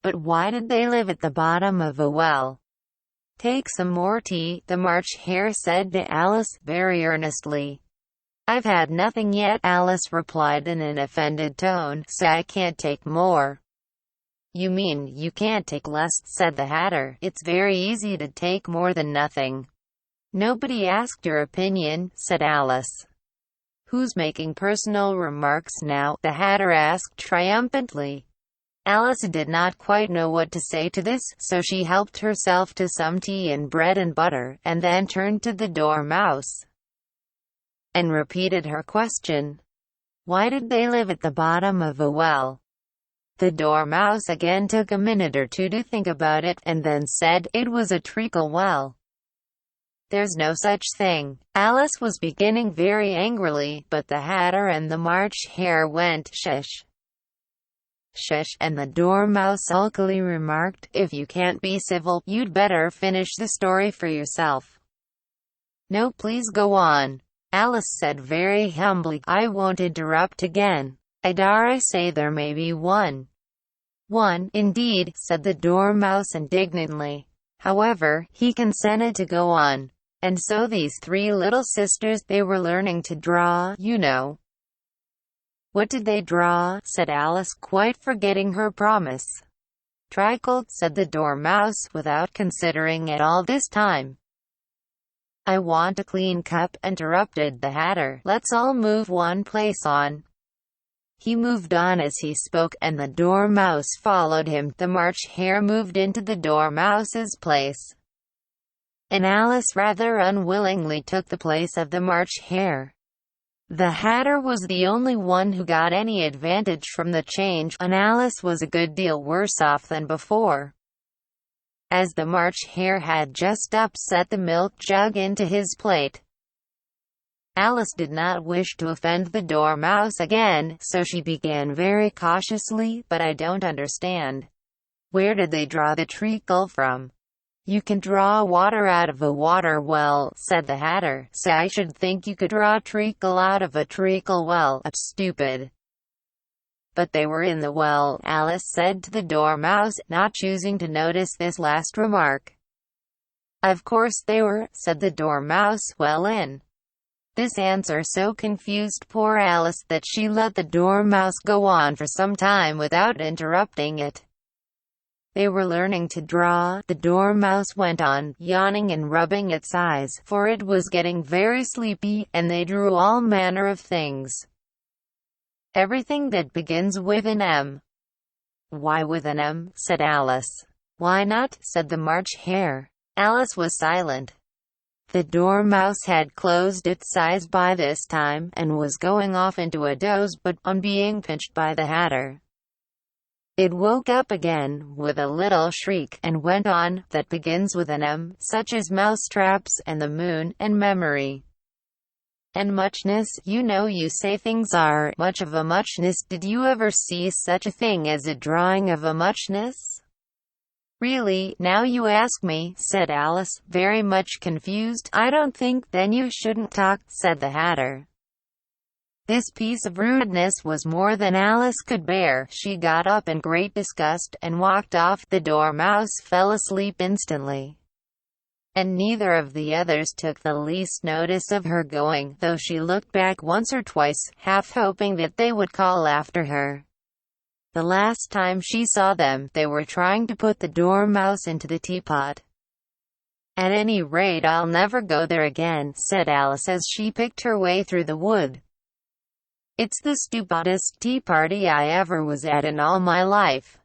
"But why did they live at the bottom of a well?" "Take some more tea," the March Hare said to Alice, very earnestly. "I've had nothing yet," Alice replied in an offended tone, "so I can't take more." "You mean you can't take less," said the Hatter. "It's very easy to take more than nothing." "Nobody asked your opinion," said Alice. "Who's making personal remarks now?" the Hatter asked triumphantly. Alice did not quite know what to say to this, so she helped herself to some tea and bread and butter, and then turned to the Dormouse and repeated her question. "Why did they live at the bottom of a well?" The Dormouse again took a minute or two to think about it, and then said, "It was a treacle well." "There's no such thing." Alice was beginning very angrily, but the Hatter and the March Hare went, "Shush! Shush," and the Dormouse sulkily remarked, "If you can't be civil, you'd better finish the story for yourself." "No, please go on," Alice said very humbly. "I won't interrupt again. I dare say there may be one." "One, indeed," said the Dormouse indignantly. However, he consented to go on. "And so these 3 little sisters, they were learning to draw, you know." "What did they draw?" said Alice, quite forgetting her promise. "Treacle," said the Dormouse, without considering at all this time. "I want a clean cup," interrupted the Hatter. "Let's all move one place on." He moved on as he spoke, and the Dormouse followed him. The March Hare moved into the Dormouse's place, and Alice rather unwillingly took the place of the March Hare. The Hatter was the only one who got any advantage from the change, and Alice was a good deal worse off than before, as the March Hare had just upset the milk jug into his plate. Alice did not wish to offend the Dormouse again, so she began very cautiously, "But I don't understand. Where did they draw the treacle from?" "You can draw water out of a water well," said the Hatter, "so I should think you could draw treacle out of a treacle well, stupid." "But they were in the well," Alice said to the Dormouse, not choosing to notice this last remark. "Of course they were," said the Dormouse. "Well, in." This answer so confused poor Alice that she let the Dormouse go on for some time without interrupting it. "They were learning to draw," the Dormouse went on, yawning and rubbing its eyes, for it was getting very sleepy, "and they drew all manner of things. Everything that begins with an M." "Why with an M?" said Alice. "Why not?" said the March Hare. Alice was silent. The Dormouse had closed its eyes by this time, and was going off into a doze, but, on being pinched by the Hatter, it woke up again, with a little shriek, and went on, "That begins with an M, such as mousetraps, and the moon, and memory, and muchness. You know you say things are much of a muchness. Did you ever see such a thing as a drawing of a muchness?" "Really, now you ask me," said Alice, very much confused. "I don't think." "Then you shouldn't talk," said the Hatter. This piece of rudeness was more than Alice could bear. She got up in great disgust, and walked off. The Dormouse fell asleep instantly. and neither of the others took the least notice of her going, though she looked back once or twice, half hoping that they would call after her. The last time she saw them, they were trying to put the dormouse into the teapot. "At any rate, I'll never go there again," said Alice as she picked her way through the wood. "It's the stupidest tea party I ever was at in all my life."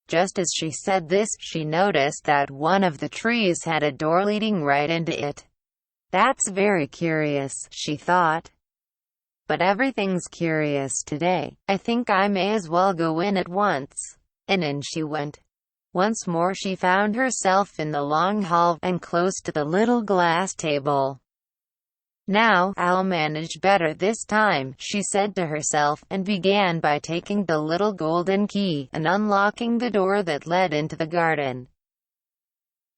Just as she said this, she noticed that one of the trees had a door leading right into it. "That's very curious," she thought. "But everything's curious today. I think I may as well go in at once." And in she went. Once more she found herself in the long hall, and close to the little glass table. "Now, I'll manage better this time," she said to herself, and began by taking the little golden key, and unlocking the door that led into the garden.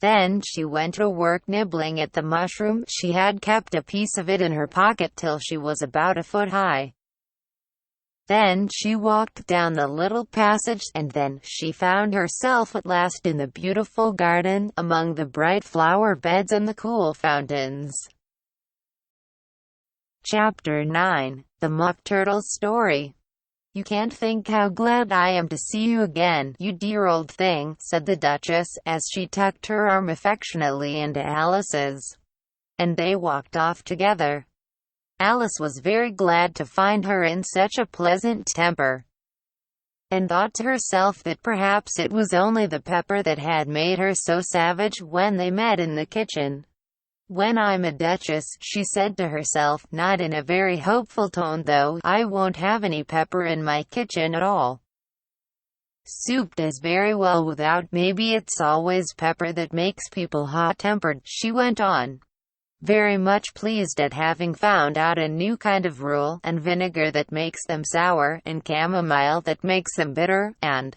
Then she went to work nibbling at the mushroom. She had kept a piece of it in her pocket till she was about a foot high. Then she walked down the little passage, and then she found herself at last in the beautiful garden, among the bright flower beds and the cool fountains. Chapter 9. The Mock Turtle's Story. "You can't think how glad I am to see you again, you dear old thing," said the Duchess, as she tucked her arm affectionately into Alice's. And they walked off together. Alice was very glad to find her in such a pleasant temper, and thought to herself that perhaps it was only the pepper that had made her so savage when they met in the kitchen. "When I'm a duchess," she said to herself, not in a very hopeful tone though, "I won't have any pepper in my kitchen at all. Soup does very well without. Maybe it's always pepper that makes people hot-tempered," she went on, very much pleased at having found out a new kind of rule, "and vinegar that makes them sour, and chamomile that makes them bitter, and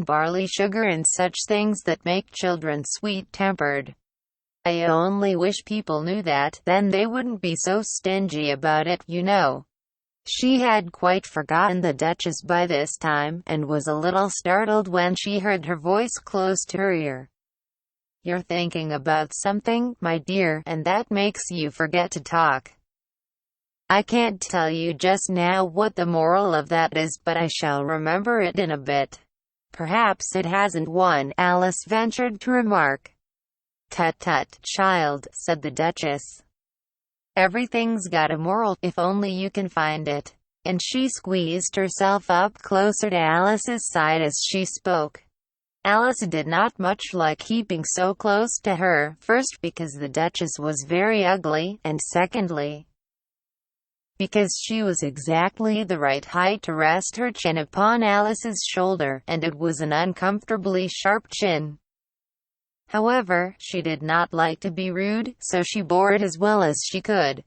barley sugar and such things that make children sweet-tempered. I only wish people knew that, then they wouldn't be so stingy about it, you know." She had quite forgotten the Duchess by this time, and was a little startled when she heard her voice close to her ear. "You're thinking about something, my dear, and that makes you forget to talk. I can't tell you just now what the moral of that is, but I shall remember it in a bit." "Perhaps it hasn't one," Alice ventured to remark. "Tut tut, child," said the Duchess. "Everything's got a moral, if only you can find it." And she squeezed herself up closer to Alice's side as she spoke. Alice did not much like keeping so close to her, first because the Duchess was very ugly, and secondly, because she was exactly the right height to rest her chin upon Alice's shoulder, and it was an uncomfortably sharp chin. However, she did not like to be rude, so she bore it as well as she could.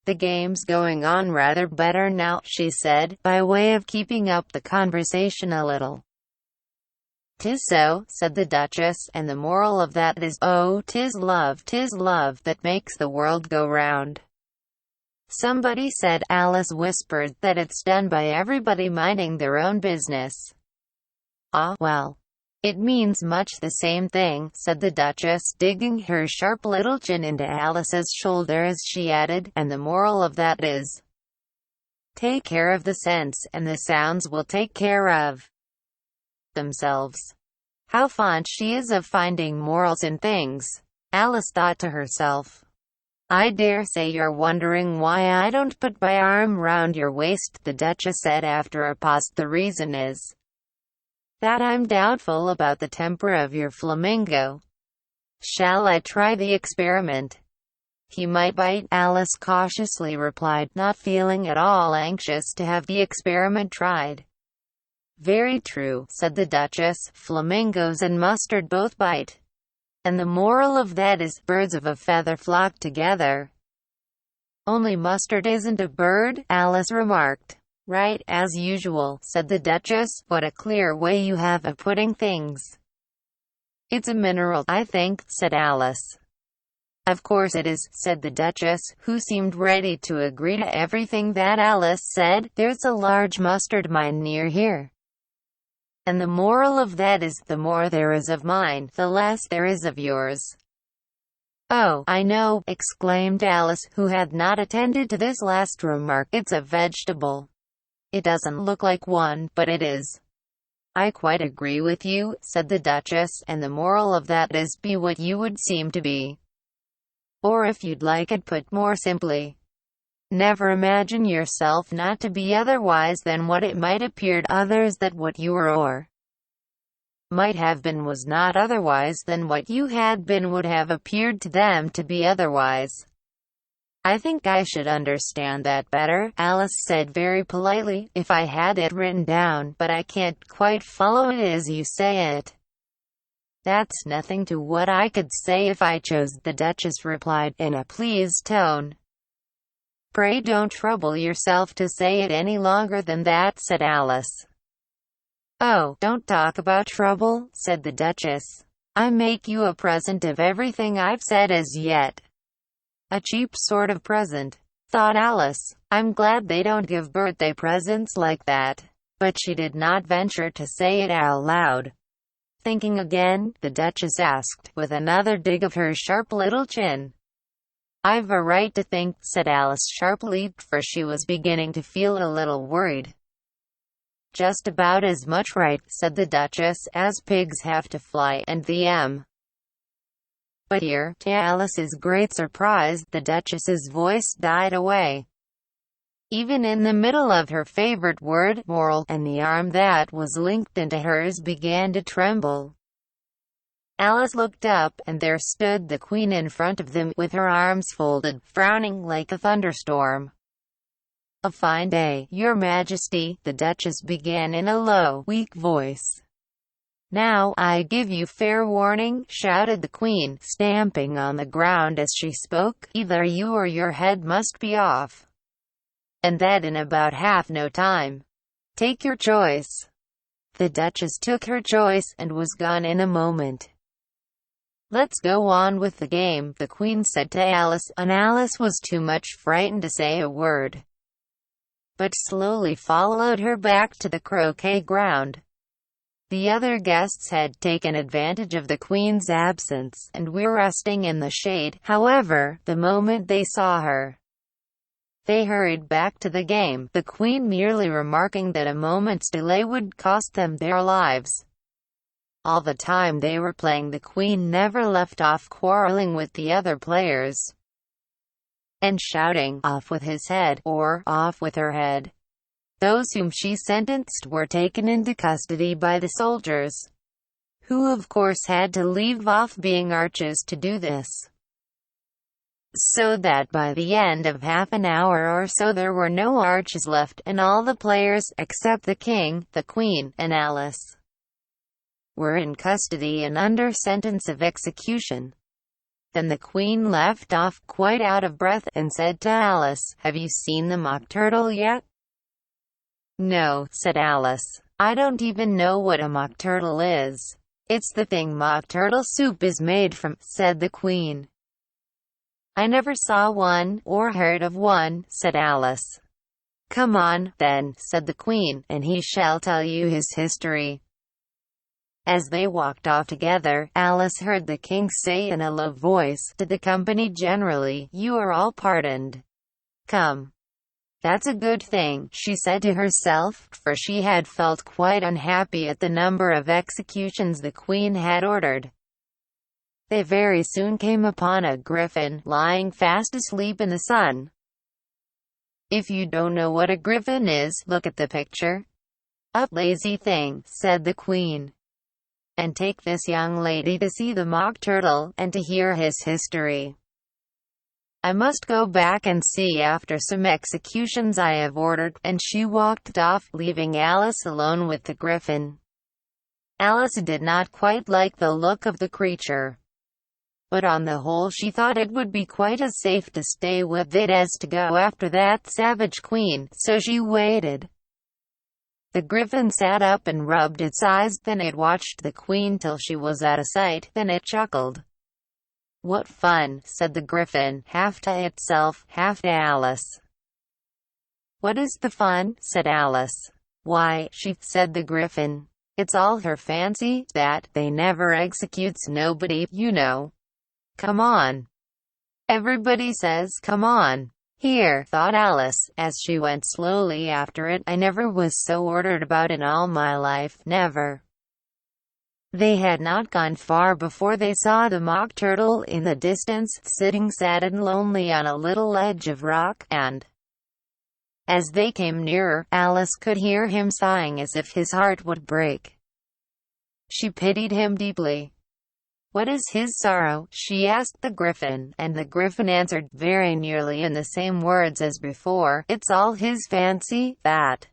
"The game's going on rather better now," she said, by way of keeping up the conversation a little. "'Tis so," said the Duchess, "and the moral of that is, oh, 'tis love that makes the world go round." "Somebody said," Alice whispered, "that it's done by everybody minding their own business." "Ah, well, it means much the same thing," said the Duchess, digging her sharp little chin into Alice's shoulder as she added, "and the moral of that is, take care of the sense, and the sounds will take care of themselves." How fond she is of finding morals in things, Alice thought to herself. "I dare say you're wondering why I don't put my arm round your waist," the Duchess said after a pause. "The reason is that I'm doubtful about the temper of your flamingo. Shall I try the experiment?" "He might bite," Alice cautiously replied, not feeling at all anxious to have the experiment tried. "Very true," said the Duchess, "flamingos and mustard both bite. And the moral of that is, birds of a feather flock together." "Only mustard isn't a bird," Alice remarked. "Right, as usual," said the Duchess. "What a clear way you have of putting things." "It's a mineral, I think," said Alice. "Of course it is," said the Duchess, who seemed ready to agree to everything that Alice said. "There's a large mustard mine near here, And the moral of that is, the more there is of mine, the less there is of yours. "Oh, I know," exclaimed Alice, who had not attended to this last remark. "It's a vegetable. It doesn't look like one, but it is." "I quite agree with you," said the Duchess, "and the moral of that is, be what you would seem to be. Or if you'd like it put more simply, never imagine yourself not to be otherwise than what it might appear to others that what you were or might have been was not otherwise than what you had been would have appeared to them to be otherwise." "I think I should understand that better," Alice said very politely, "if I had it written down, but I can't quite follow it as you say it." "That's nothing to what I could say if I chose," the Duchess replied, in a pleased tone. "Pray don't trouble yourself to say it any longer than that," said Alice. "Oh, don't talk about trouble," said the Duchess. "I make you a present of everything I've said as yet." "A cheap sort of present," thought Alice. "I'm glad they don't give birthday presents like that." But she did not venture to say it out loud. Thinking again, the Duchess asked, with another dig of her sharp little chin. "I've a right to think," said Alice sharply, for she was beginning to feel a little worried. "Just about as much right," said the Duchess, "as pigs have to fly, and the But here, to Alice's great surprise, the Duchess's voice died away. Even in the middle of her favorite word, moral, and the arm that was linked into hers began to tremble. Alice looked up, and there stood the Queen in front of them, with her arms folded, frowning like a thunderstorm. "A fine day, Your Majesty," the Duchess began in a low, weak voice. "Now, I give you fair warning," shouted the Queen, stamping on the ground as she spoke, "either you or your head must be off. And that in about half no time. Take your choice." The Duchess took her choice, and was gone in a moment. "Let's go on with the game," the Queen said to Alice, and Alice was too much frightened to say a word, but slowly followed her back to the croquet ground. The other guests had taken advantage of the Queen's absence, and were resting in the shade. However, the moment they saw her, they hurried back to the game, the Queen merely remarking that a moment's delay would cost them their lives. All the time they were playing, the Queen never left off quarreling with the other players, and shouting, "Off with his head," or "Off with her head." Those whom she sentenced were taken into custody by the soldiers, who of course had to leave off being archers to do this. So that by the end of half an hour or so there were no archers left, and all the players, except the King, the Queen, and Alice, were in custody and under sentence of execution. Then the Queen left off quite out of breath, and said to Alice, "Have you seen the Mock Turtle yet?" "No," said Alice. "I don't even know what a Mock Turtle is." "It's the thing Mock Turtle soup is made from," said the Queen. "I never saw one, or heard of one," said Alice. "Come on, then," said the Queen, "and he shall tell you his history." As they walked off together, Alice heard the King say in a low voice to the company generally, "You are all pardoned. Come." "That's a good thing," she said to herself, for she had felt quite unhappy at the number of executions the Queen had ordered. They very soon came upon a Gryphon, lying fast asleep in the sun. If you don't know what a Gryphon is, look at the picture. "A lazy thing," said the Queen. "And take this young lady to see the Mock Turtle, and to hear his history. I must go back and see after some executions I have ordered," and she walked off, leaving Alice alone with the Gryphon. Alice did not quite like the look of the creature, but on the whole she thought it would be quite as safe to stay with it as to go after that savage Queen, so she waited. The Gryphon sat up and rubbed its eyes, then it watched the Queen till she was out of sight, then it chuckled. "What fun," said the Gryphon, half to itself, half to Alice. "What is the fun?" said Alice. "Why," said the Gryphon, It's all her fancy, that they never executes nobody, you know. Come on. Everybody says come on. Here, thought Alice, as she went slowly after it, I never was so ordered about in all my life, never. They had not gone far before they saw the Mock Turtle in the distance, sitting sad and lonely on a little ledge of rock, and as they came nearer, Alice could hear him sighing as if his heart would break. She pitied him deeply. What is his sorrow? She asked the Gryphon, and the Gryphon answered, very nearly in the same words as before, it's all his fancy, that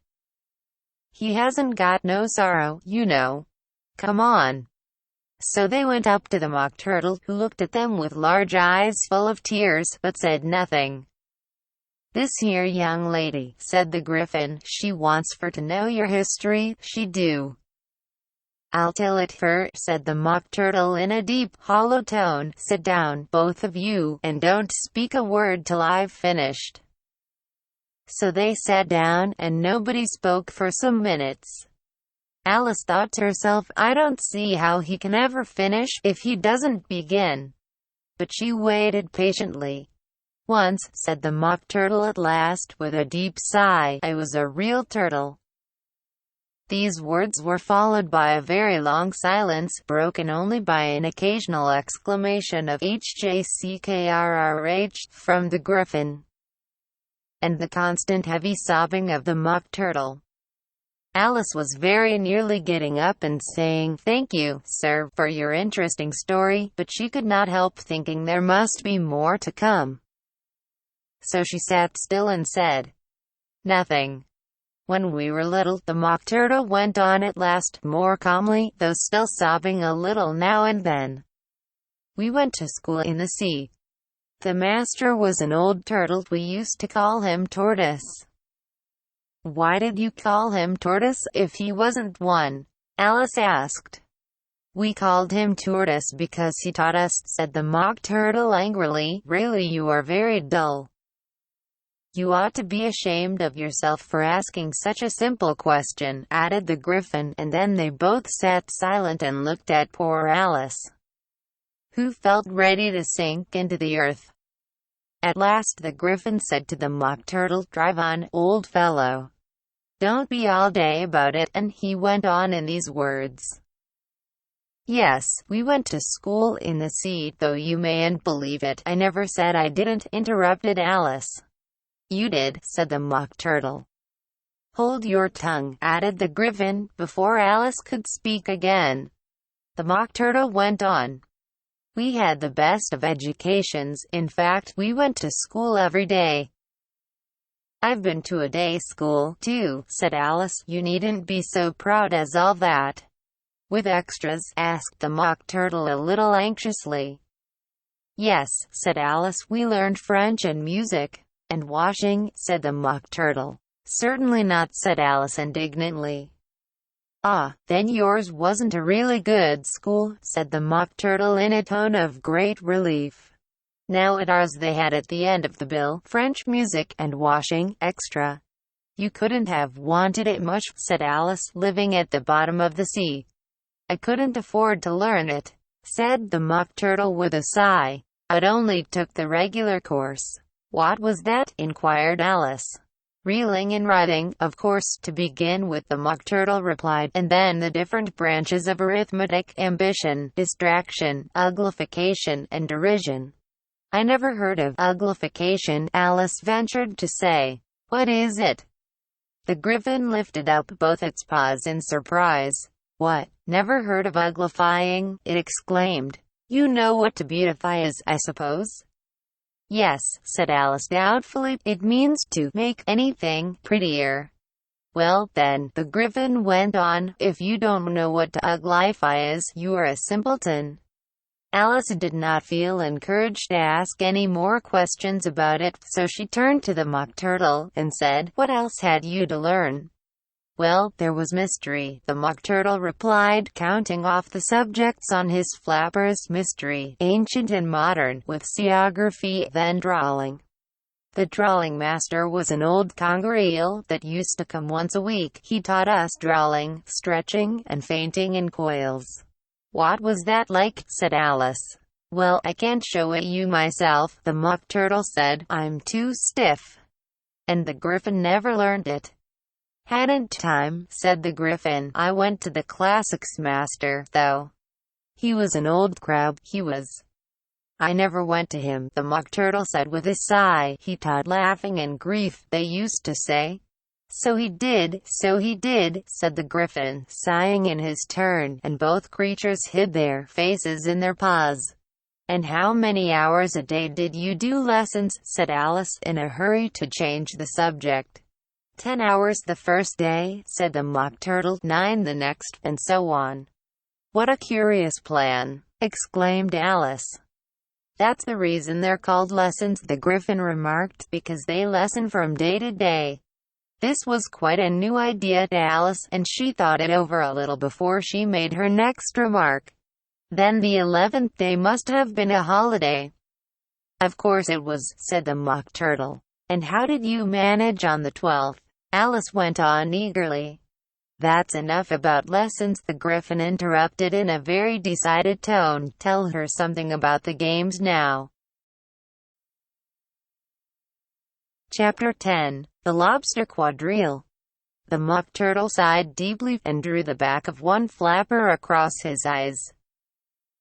he hasn't got no sorrow, you know. Come on. So they went up to the Mock Turtle, who looked at them with large eyes full of tears, but said nothing. This here young lady, said the Gryphon, she wants for to know your history, she do. I'll tell it her, said the Mock Turtle in a deep, hollow tone. Sit down, both of you, and don't speak a word till I've finished. So they sat down, and nobody spoke for some minutes. Alice thought to herself, I don't see how he can ever finish, if he doesn't begin. But she waited patiently. Once, said the Mock Turtle at last, with a deep sigh, I was a real turtle. These words were followed by a very long silence, broken only by an occasional exclamation of "HJCKRRH" from the Gryphon, and the constant heavy sobbing of the Mock Turtle. Alice was very nearly getting up and saying, "Thank you, sir, for your interesting story," but she could not help thinking there must be more to come. So she sat still and said, "Nothing. When we were little," the Mock Turtle went on at last, more calmly, though still sobbing a little now and then, "we went to school in the sea. The master was an old turtle. We used to call him Tortoise." "Why did you call him Tortoise, if he wasn't one?" Alice asked. "We called him Tortoise because he taught us," said the Mock Turtle angrily. "Really, you are very dull. You ought to be ashamed of yourself for asking such a simple question," added the Gryphon, and then they both sat silent and looked at poor Alice, who felt ready to sink into the earth. At last the Gryphon said to the Mock Turtle, "Drive on, old fellow. Don't be all day about it," and he went on in these words. "Yes, we went to school in the sea, though you mayn't believe it. I never said I didn't," interrupted Alice. "You did," said the Mock Turtle. "Hold your tongue," added the Gryphon, before Alice could speak again. The Mock Turtle went on. "We had the best of educations. In fact, we went to school every day." "I've been to a day school, too," said Alice. "You needn't be so proud as all that." "With extras?" asked the Mock Turtle a little anxiously. "Yes," said Alice, "we learned French and music." "And washing?" said the Mock Turtle. "Certainly not," said Alice indignantly. "Ah, then yours wasn't a really good school," said the Mock Turtle in a tone of great relief. Now at ours they had at the end of the bill, French music, and washing, extra. "You couldn't have wanted it much," said Alice, living at the bottom of the sea. "I couldn't afford to learn it," said the Mock Turtle with a sigh. "I'd only took the regular course." "What was that?" inquired Alice. "Reeling and writing, of course, to begin with," the Mock Turtle replied, "and then the different branches of arithmetic, ambition, distraction, uglification, and derision." "I never heard of uglification," Alice ventured to say. "What is it?" The Gryphon lifted up both its paws in surprise. "What, never heard of uglifying?" it exclaimed. "You know what to beautify is, I suppose?" "Yes," said Alice doubtfully, "it means to make anything prettier." "Well, then," the Gryphon went on, "if you don't know what to uglify is, you are a simpleton." Alice did not feel encouraged to ask any more questions about it, so she turned to the Mock Turtle, and said, "What else had you to learn?" "Well, there was mystery," the Mock Turtle replied, counting off the subjects on his flappers. "Mystery, ancient and modern, with seaography," then drawling, The drawing master was an old conger eel that used to come once a week. He taught us drawing, stretching, and fainting in coils. What was that like? Said Alice. Well, I can't show it you myself, the Mock Turtle said. I'm too stiff. And the Gryphon never learned it. Hadn't time, said the Gryphon. I went to the classics master, though. He was an old crab, he was. I never went to him, the Mock Turtle said with a sigh. He taught laughing and grief, they used to say. So he did, said the Gryphon, sighing in his turn, and both creatures hid their faces in their paws. And how many hours a day did you do lessons? Said Alice, in a hurry to change the subject. 10 hours the first day, said the Mock Turtle, 9 the next, and so on. What a curious plan, exclaimed Alice. That's the reason they're called lessons, the Gryphon remarked, because they lessen from day to day. This was quite a new idea to Alice, and she thought it over a little before she made her next remark. Then the 11th day must have been a holiday. Of course it was, said the Mock Turtle. And how did you manage on the 12th? Alice went on eagerly. That's enough about lessons, the Gryphon interrupted in a very decided tone. Tell her something about the games now. Chapter 10. The Lobster Quadrille. The Mock Turtle sighed deeply, and drew the back of one flapper across his eyes.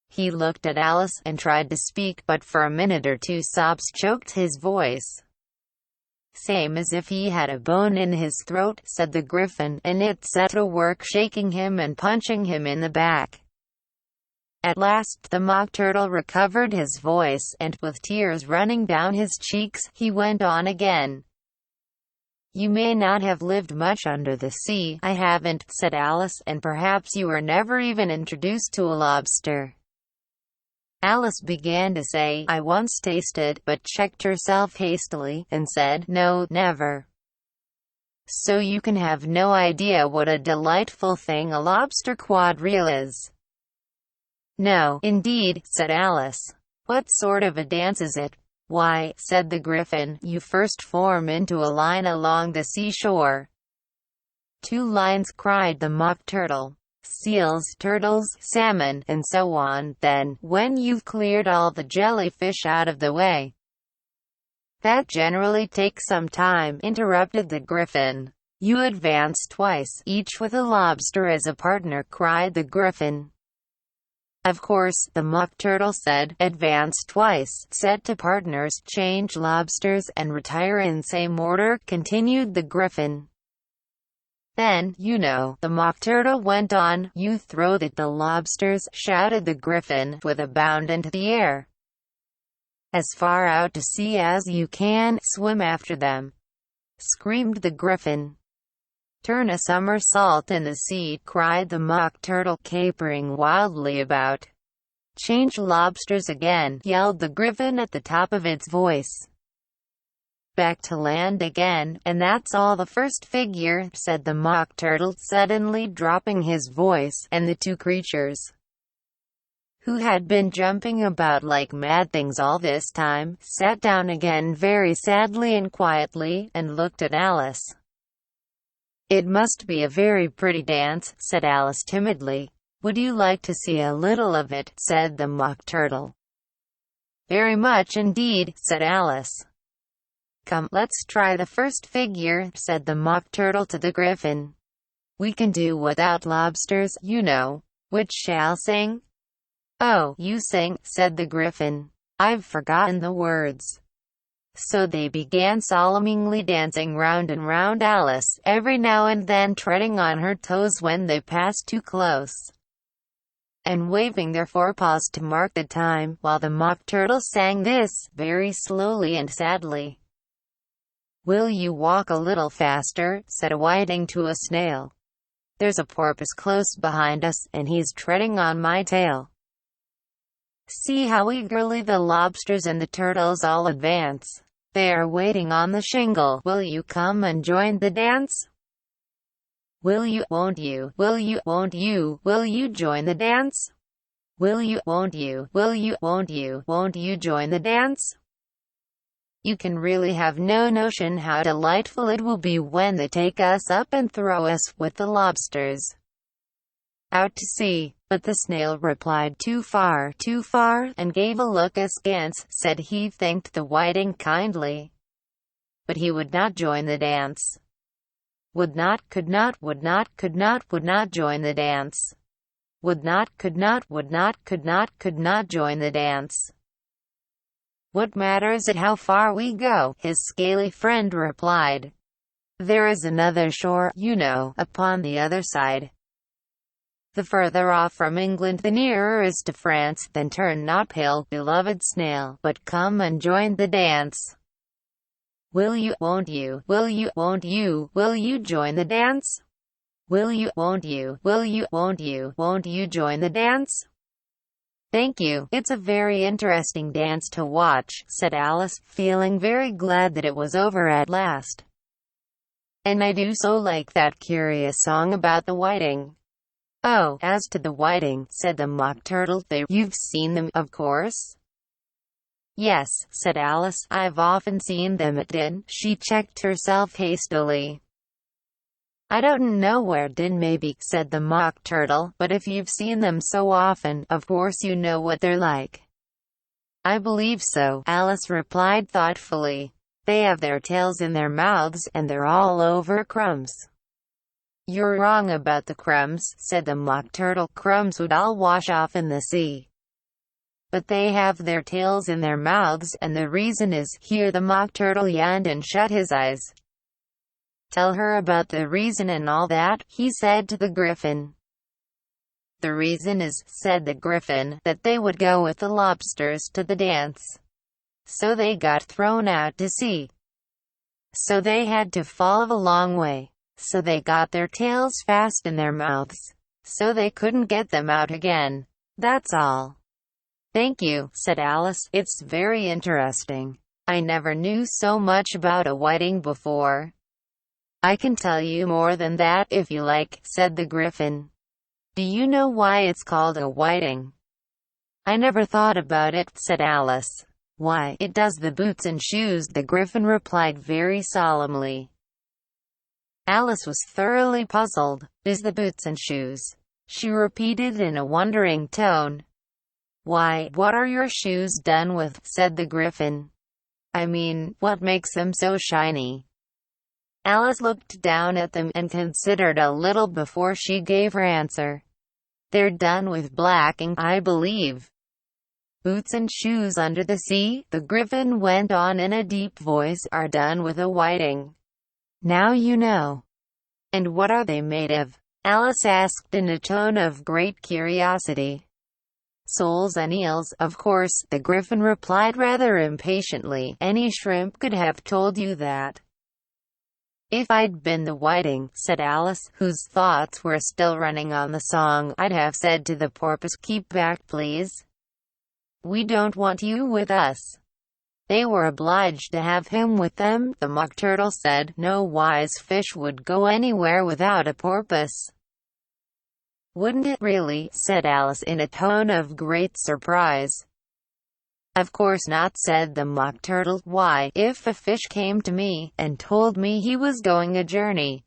He looked at Alice, and tried to speak, but for a minute or two sobs choked his voice. Same as if he had a bone in his throat, said the Gryphon, and it set to work shaking him and punching him in the back. At last the Mock Turtle recovered his voice, and with tears running down his cheeks, he went on again. You may not have lived much under the sea. I haven't, said Alice, and perhaps you were never even introduced to a lobster. Alice began to say, I once tasted, but checked herself hastily, and said, no, never. So you can have no idea what a delightful thing a lobster quadrille is. No, indeed, said Alice. What sort of a dance is it? Why, said the Gryphon, you first form into a line along the seashore. 2 lines, cried the Mock Turtle. Seals, turtles, salmon, and so on. Then, when you've cleared all the jellyfish out of the way. That generally takes some time, interrupted the Gryphon. You advance twice, each with a lobster as a partner, cried the Gryphon. Of course, the Mock Turtle said, advance twice, set to partners, change lobsters, and retire in same order, continued the Gryphon. Then, you know, the Mock Turtle went on, you throw the lobsters, shouted the Gryphon, with a bound into the air. As far out to sea as you can, swim after them, screamed the Gryphon. Turn a somersault in the sea, cried the Mock Turtle, capering wildly about. Change lobsters again, yelled the Gryphon at the top of its voice. Back to land again, and that's all the first figure, said the Mock Turtle, suddenly dropping his voice, and the 2 creatures, who had been jumping about like mad things all this time, sat down again very sadly and quietly, and looked at Alice. It must be a very pretty dance, said Alice timidly. Would you like to see a little of it, said the Mock Turtle. Very much indeed, said Alice. Come, let's try the first figure, said the Mock Turtle to the Gryphon. We can do without lobsters, you know. Which shall sing? Oh, you sing, said the Gryphon. I've forgotten the words. So they began solemnly dancing round and round Alice, every now and then treading on her toes when they passed too close, and waving their forepaws to mark the time, while the Mock Turtle sang this, very slowly and sadly. Will you walk a little faster, said a whiting to a snail. There's a porpoise close behind us, and he's treading on my tail. See how eagerly the lobsters and the turtles all advance. They are waiting on the shingle. Will you come and join the dance? Will you, won't you, will you, won't you, will you join the dance? Will you, won't you, will you, won't you join the dance? You can really have no notion how delightful it will be when they take us up and throw us, with the lobsters, out to sea." But the snail replied, too far, and gave a look askance. Said he thanked the whiting kindly, but he would not join the dance. Would not, could not join the dance. Would not, could not join the dance. "What matters it how far we go?" his scaly friend replied. "There is another shore, you know, upon the other side. The further off from England the nearer is to France. Then turn not pale, beloved snail, but come and join the dance. Will you, won't you, will you, won't you join the dance? Will you, won't you, won't you join the dance?" "Thank you, it's a very interesting dance to watch," said Alice, feeling very glad that it was over at last. "And I do so like that curious song about the whiting." "Oh, as to the whiting," said the Mock Turtle, "you've seen them, of course?" "Yes," said Alice, "I've often seen them at Din." She checked herself hastily. "I don't know where Din may be," said the Mock Turtle, "but if you've seen them so often, of course you know what they're like." "I believe so," Alice replied thoughtfully. "They have their tails in their mouths, and they're all over crumbs." "You're wrong about the crumbs," said the Mock Turtle. "Crumbs would all wash off in the sea. But they have their tails in their mouths, and the reason is—" Here the Mock Turtle yawned and shut his eyes. "Tell her about the reason and all that," he said to the Gryphon. "The reason is," said the Gryphon, "that they would go with the lobsters to the dance. So they got thrown out to sea. So they had to fall a long way. So they got their tails fast in their mouths. So they couldn't get them out again. That's all." "Thank you," said Alice. "It's very interesting. I never knew so much about a whiting before." "I can tell you more than that, if you like," said the Gryphon. "Do you know why it's called a whiting?" "I never thought about it," said Alice. "Why, it does the boots and shoes," the Gryphon replied very solemnly. Alice was thoroughly puzzled. "Is the boots and shoes?" she repeated in a wondering tone. "Why, what are your shoes done with?" said the Gryphon. "I mean, what makes them so shiny?" Alice looked down at them and considered a little before she gave her answer. "They're done with black ink, I believe." "Boots and shoes under the sea," the Gryphon went on in a deep voice, "are done with a whiting. Now you know." "And what are they made of?" Alice asked in a tone of great curiosity. "Soles and eels, of course," the Gryphon replied rather impatiently. "Any shrimp could have told you that." "If I'd been the whiting," said Alice, whose thoughts were still running on the song, "I'd have said to the porpoise, 'Keep back, please. We don't want you with us.'" They were obliged to have him with them, the Mock Turtle said. "No wise fish would go anywhere without a porpoise." "Wouldn't it really?" said Alice in a tone of great surprise. "Of course not," said the Mock Turtle. "Why, if a fish came to me, and told me he was going a journey,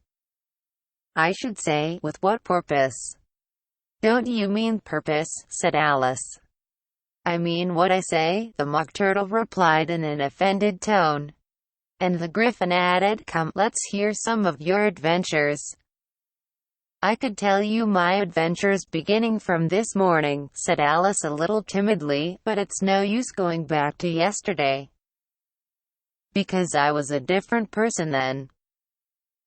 I should say, 'With what purpose?'" "Don't you mean purpose?" said Alice. "I mean what I say," the Mock Turtle replied in an offended tone. And the Gryphon added, "Come, let's hear some of your adventures." "I could tell you my adventures beginning from this morning," said Alice a little timidly, "but it's no use going back to yesterday, because I was a different person then."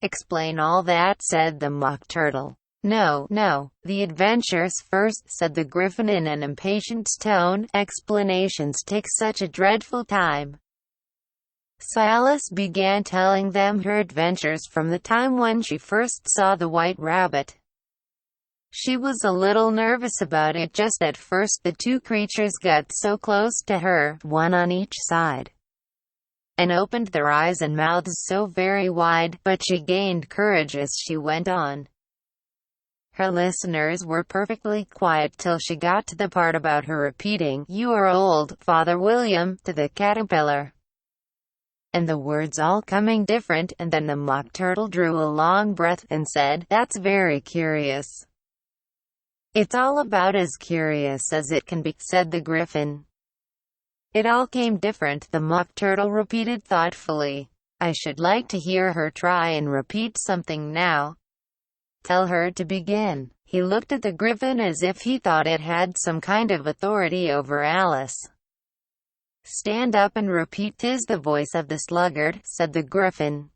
"Explain all that," said the Mock Turtle. "No, the adventures first," said the Gryphon in an impatient tone. "Explanations take such a dreadful time." So Alice began telling them her adventures from the time when she first saw the White Rabbit. She was a little nervous about it just at first. The two creatures got so close to her, one on each side, and opened their eyes and mouths so very wide, but she gained courage as she went on. Her listeners were perfectly quiet till she got to the part about her repeating, "You are old, Father William," to the caterpillar. and the words all coming different, and then the Mock Turtle drew a long breath and said, "That's very curious." "It's all about as curious as it can be," said the Gryphon. "It all came different," the Mock Turtle repeated thoughtfully. "I should like to hear her try and repeat something now. Tell her to begin." He looked at the Gryphon as if he thought it had some kind of authority over Alice. "Stand up and repeat." "'Tis the voice of the sluggard," said the Gryphon.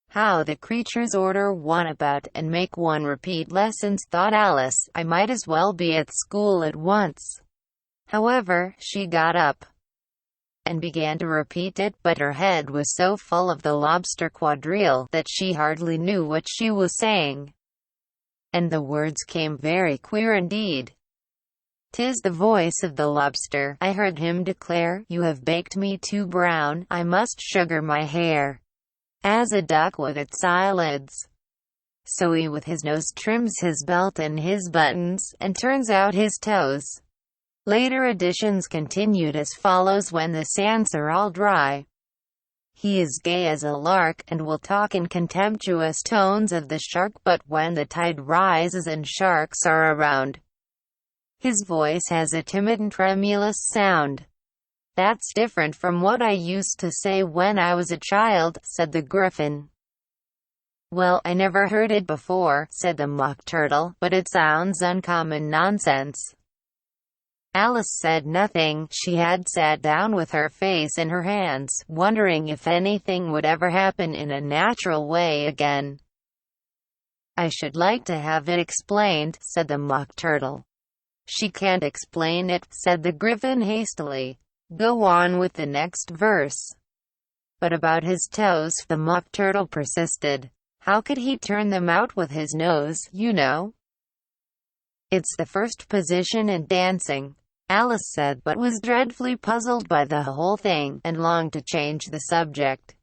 "How the creatures order one about and make one repeat lessons," thought Alice. "I might as well be at school at once." However, she got up and began to repeat it, but her head was so full of the lobster quadrille that she hardly knew what she was saying, and the words came very queer indeed. "'Tis the voice of the lobster," I heard him declare. "You have baked me too brown, I must sugar my hair, as a duck with its eyelids." So he with his nose trims his belt and his buttons, and turns out his toes. Later editions continued as follows: "When the sands are all dry, he is gay as a lark, and will talk in contemptuous tones of the shark, but when the tide rises and sharks are around, his voice has a timid and tremulous sound." "That's different from what I used to say when I was a child," said the Gryphon. "Well, I never heard it before," said the Mock Turtle, "but it sounds uncommon nonsense." Alice said nothing. She had sat down with her face in her hands, wondering if anything would ever happen in a natural way again. "I should like to have it explained," said the Mock Turtle. "She can't explain it," said the Gryphon hastily. "Go on with the next verse." "But about his toes," the Mock Turtle persisted. "How could he turn them out with his nose, you know? It's the first position in dancing," Alice said, but was dreadfully puzzled by the whole thing, and longed to change the subject.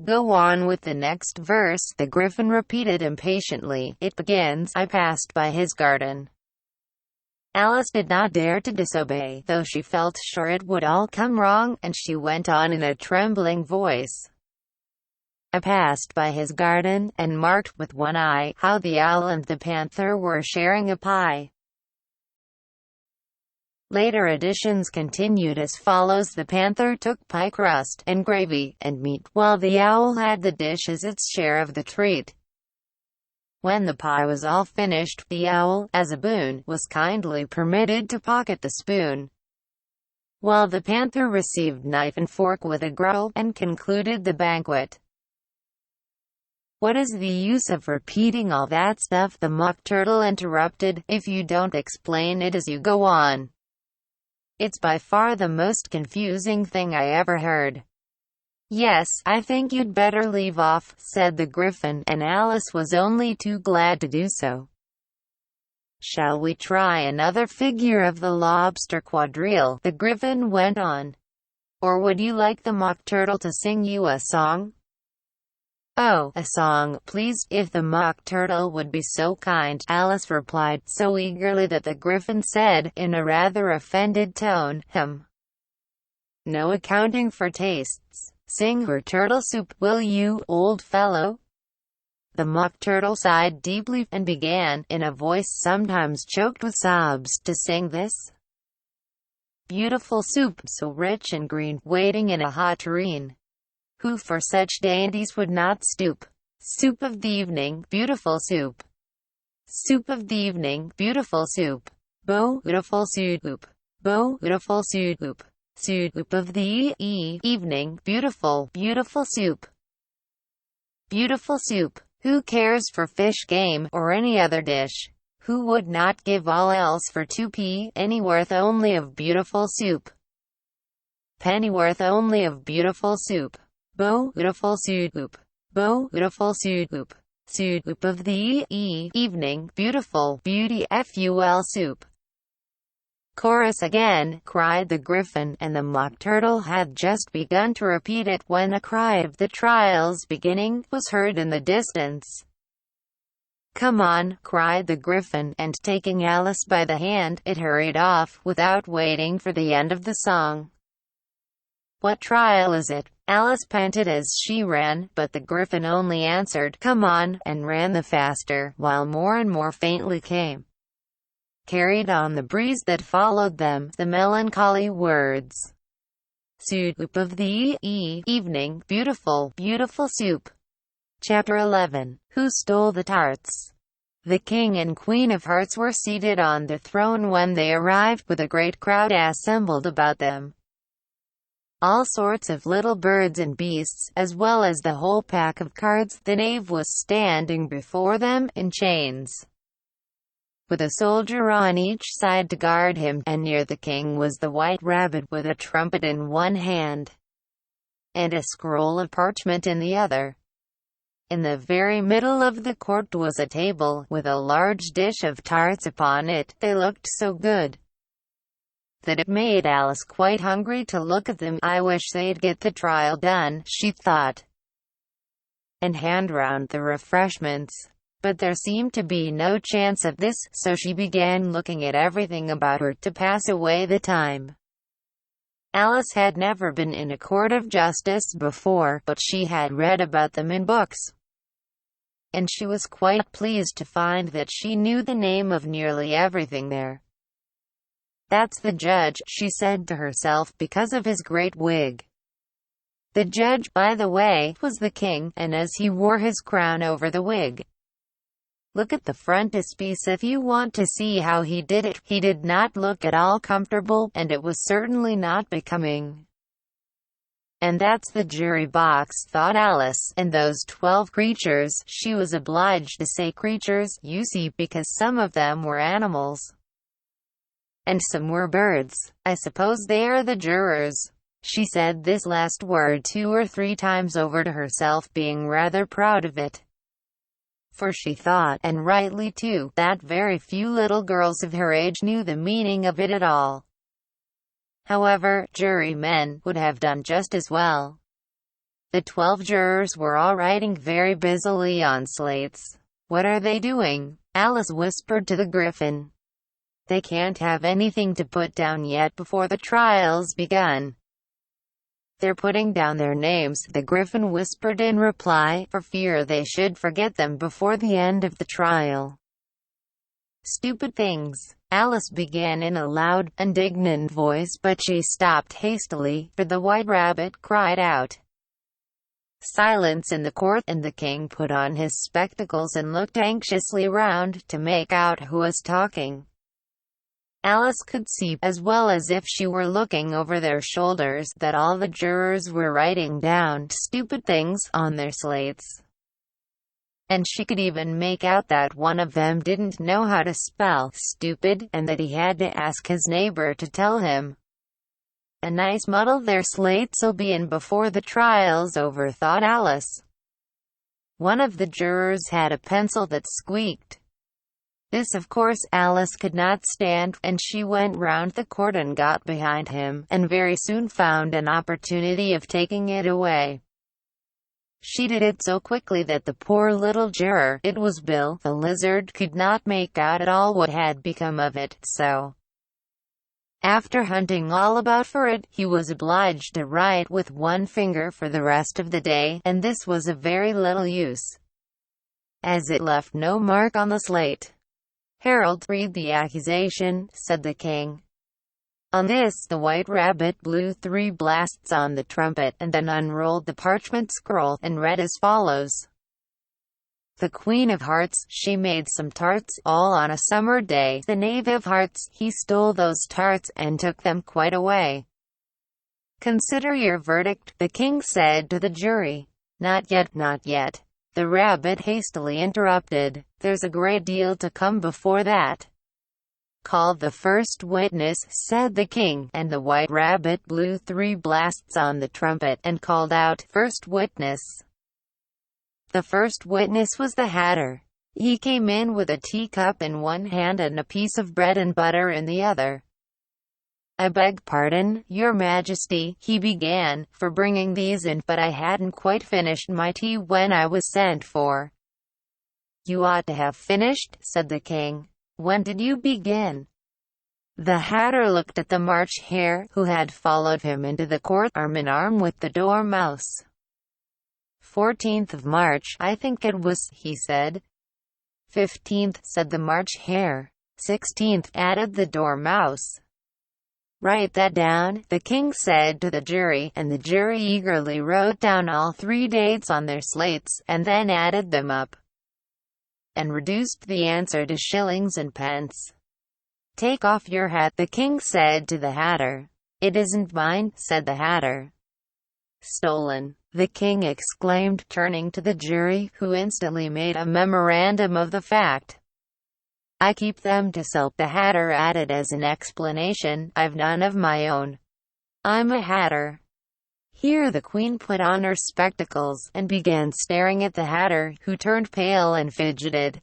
"Go on with the next verse," the Gryphon repeated impatiently. "It begins, 'I passed by his garden.'" Alice did not dare to disobey, though she felt sure it would all come wrong, and she went on in a trembling voice. "I passed by his garden, and marked with one eye how the owl and the panther were sharing a pie." Later editions continued as follows: "The panther took pie crust, and gravy, and meat, while the owl had the dish as its share of the treat. When the pie was all finished, the owl, as a boon, was kindly permitted to pocket the spoon, while the panther received knife and fork with a growl, and concluded the banquet." "What is the use of repeating all that stuff?" the Mock Turtle interrupted, "if you don't explain it as you go on. It's by far the most confusing thing I ever heard." "Yes, I think you'd better leave off," said the Gryphon, and Alice was only too glad to do so. "Shall we try another figure of the lobster quadrille?" the Gryphon went on. "Or would you like the Mock Turtle to sing you a song?" "Oh, a song, please, if the Mock Turtle would be so kind," Alice replied, so eagerly that the Gryphon said, in a rather offended tone, "No accounting for tastes. Sing her turtle soup, will you, old fellow?" The Mock Turtle sighed deeply, and began, in a voice sometimes choked with sobs, to sing this: "Beautiful soup, so rich and green, waiting in a hot tureen. Who for such dainties would not stoop? Soup of the evening, beautiful soup. Soup of the evening, beautiful soup. Beautiful soup. Beautiful soup. Soup of the evening, beautiful, beautiful soup. Beautiful soup. Who cares for fish, game, or any other dish? Who would not give all else for 2 pennyworth only of beautiful soup? Pennyworth only of beautiful soup. Beautiful soup. Beautiful soup. Soup of the evening, beautiful, beauty, full soup." "Chorus again," cried the Gryphon, and the Mock Turtle had just begun to repeat it when a cry of "the trial's beginning" was heard in the distance. "Come on," cried the Gryphon, and taking Alice by the hand, it hurried off, without waiting for the end of the song. "What trial is it?" Alice panted as she ran, but the Gryphon only answered, "Come on," and ran the faster, while more and more faintly came, carried on the breeze that followed them, the melancholy words, "Soup of the evening, beautiful, beautiful soup." Chapter 11. Who Stole the Tarts? The King and Queen of Hearts were seated on the throne when they arrived, with a great crowd assembled about them. All sorts of little birds and beasts, as well as the whole pack of cards. The knave was standing before them in chains, with a soldier on each side to guard him, and near the king was the white rabbit with a trumpet in one hand, and a scroll of parchment in the other. In the very middle of the court was a table, with a large dish of tarts upon it. They looked so good that it made Alice quite hungry to look at them. "I wish they'd get the trial done," she thought, "and hand round the refreshments." But there seemed to be no chance of this, so she began looking at everything about her to pass away the time. Alice had never been in a court of justice before, but she had read about them in books, and she was quite pleased to find that she knew the name of nearly everything there. "That's the judge," she said to herself, because of his great wig. The judge, by the way, was the king, and as he wore his crown over the wig. Look at the frontispiece if you want to see how he did it. He did not look at all comfortable, and it was certainly not becoming. "And that's the jury box," thought Alice, "and those 12 creatures." She was obliged to say creatures, you see, because some of them were animals, and some were birds. "I suppose they are the jurors." She said this last word 2 or 3 times over to herself, being rather proud of it. For she thought, and rightly too, that very few little girls of her age knew the meaning of it at all. However, jurymen would have done just as well. The 12 jurors were all writing very busily on slates. "What are they doing?" Alice whispered to the Gryphon. "They can't have anything to put down yet before the trial's begun." "They're putting down their names," the Gryphon whispered in reply, for fear they should forget them before the end of the trial. "Stupid things," Alice began in a loud, indignant voice, but she stopped hastily, for the white rabbit cried out. Silence in the court, and the king put on his spectacles and looked anxiously round to make out who was talking. Alice could see, as well as if she were looking over their shoulders, that all the jurors were writing down "stupid things" on their slates. And she could even make out that one of them didn't know how to spell "stupid," and that he had to ask his neighbor to tell him. "A nice muddle their slates'll be in before the trial's over," thought Alice. One of the jurors had a pencil that squeaked. This, of course, Alice could not stand, and she went round the court and got behind him, and very soon found an opportunity of taking it away. She did it so quickly that the poor little juror, it was Bill, the lizard, could not make out at all what had become of it, so, after hunting all about for it, he was obliged to write with one finger for the rest of the day, and this was of very little use, as it left no mark on the slate. "Herald, read the accusation," said the king. On this, the white rabbit blew 3 blasts on the trumpet, and then unrolled the parchment scroll, and read as follows. "The Queen of Hearts, she made some tarts, all on a summer day. The Knave of Hearts, he stole those tarts, and took them quite away. Consider your verdict," the king said to the jury. "Not yet, not yet," the rabbit hastily interrupted. "There's a great deal to come before that." "Call the first witness," said the king, and the white rabbit blew 3 blasts on the trumpet, and called out, "First witness." The first witness was the Hatter. He came in with a teacup in one hand and a piece of bread and butter in the other. "I beg pardon, your majesty," he began, "for bringing these in, but I hadn't quite finished my tea when I was sent for." "You ought to have finished," said the king. "When did you begin?" The Hatter looked at the March Hare, who had followed him into the court, arm in arm with the Dormouse. 14th of March, I think it was, he said. 15th, said the March Hare. 16th, added the Dormouse. Write that down, the king said to the jury, and the jury eagerly wrote down all 3 dates on their slates, and then added them up, and reduced the answer to shillings and pence. Take off your hat, the king said to the Hatter. It isn't mine, said the Hatter. Stolen, the king exclaimed, turning to the jury, who instantly made a memorandum of the fact. I keep them to sell, the Hatter added as an explanation. I've none of my own. I'm a Hatter. Here the queen put on her spectacles, and began staring at the Hatter, who turned pale and fidgeted.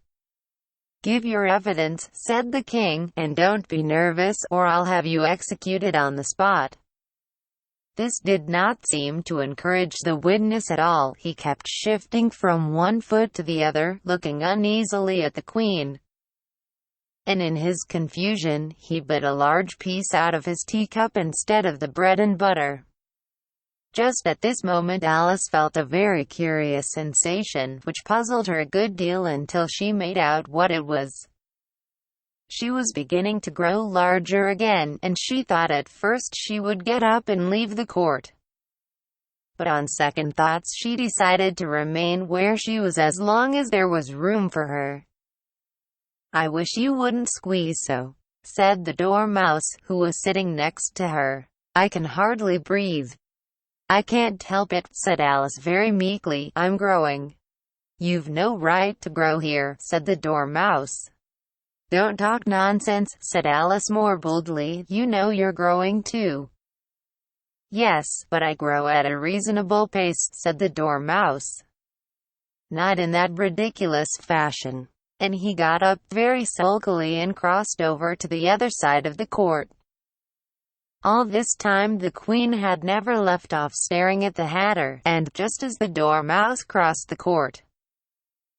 Give your evidence, said the king, and don't be nervous, or I'll have you executed on the spot. This did not seem to encourage the witness at all. He kept shifting from one foot to the other, looking uneasily at the queen. And in his confusion, he bit a large piece out of his teacup instead of the bread and butter. Just at this moment Alice felt a very curious sensation, which puzzled her a good deal until she made out what it was. She was beginning to grow larger again, and she thought at first she would get up and leave the court. But on second thoughts she decided to remain where she was as long as there was room for her. I wish you wouldn't squeeze so, said the Dormouse, who was sitting next to her. I can hardly breathe. I can't help it, said Alice very meekly. I'm growing. You've no right to grow here, said the Dormouse. Don't talk nonsense, said Alice more boldly. You know you're growing too. Yes, but I grow at a reasonable pace, said the Dormouse. Not in that ridiculous fashion. And he got up very sulkily and crossed over to the other side of the court. All this time the queen had never left off staring at the Hatter, and, just as the Dormouse crossed the court,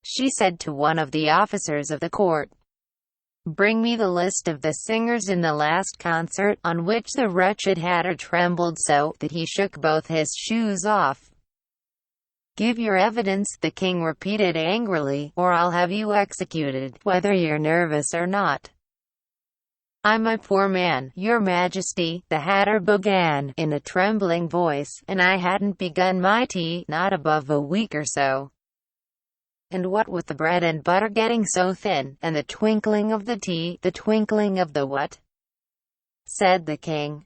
she said to one of the officers of the court, Bring me the list of the singers in the last concert, on which the wretched Hatter trembled so that he shook both his shoes off. Give your evidence, the king repeated angrily, or I'll have you executed, whether you're nervous or not. I'm a poor man, your majesty, the Hatter began, in a trembling voice, and I hadn't begun my tea, not above a week or so. And what with the bread and butter getting so thin, and the twinkling of the tea, the twinkling of the what? Said the king.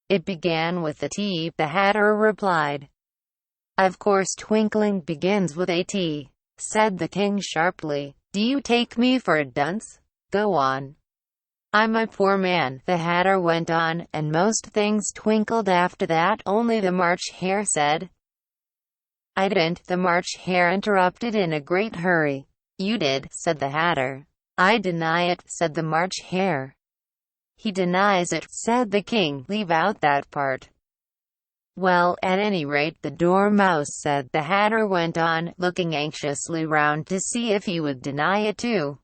It began with the tea, the Hatter replied. Of course twinkling begins with a T, said the king sharply. Do you take me for a dunce? Go on. I'm a poor man, the Hatter went on, and most things twinkled after that, only the March Hare said. I didn't, the March Hare interrupted in a great hurry. You did, said the Hatter. I deny it, said the March Hare. He denies it, said the king. Leave out that part. Well, at any rate, the Dormouse said, the Hatter went on, looking anxiously round to see if he would deny it too.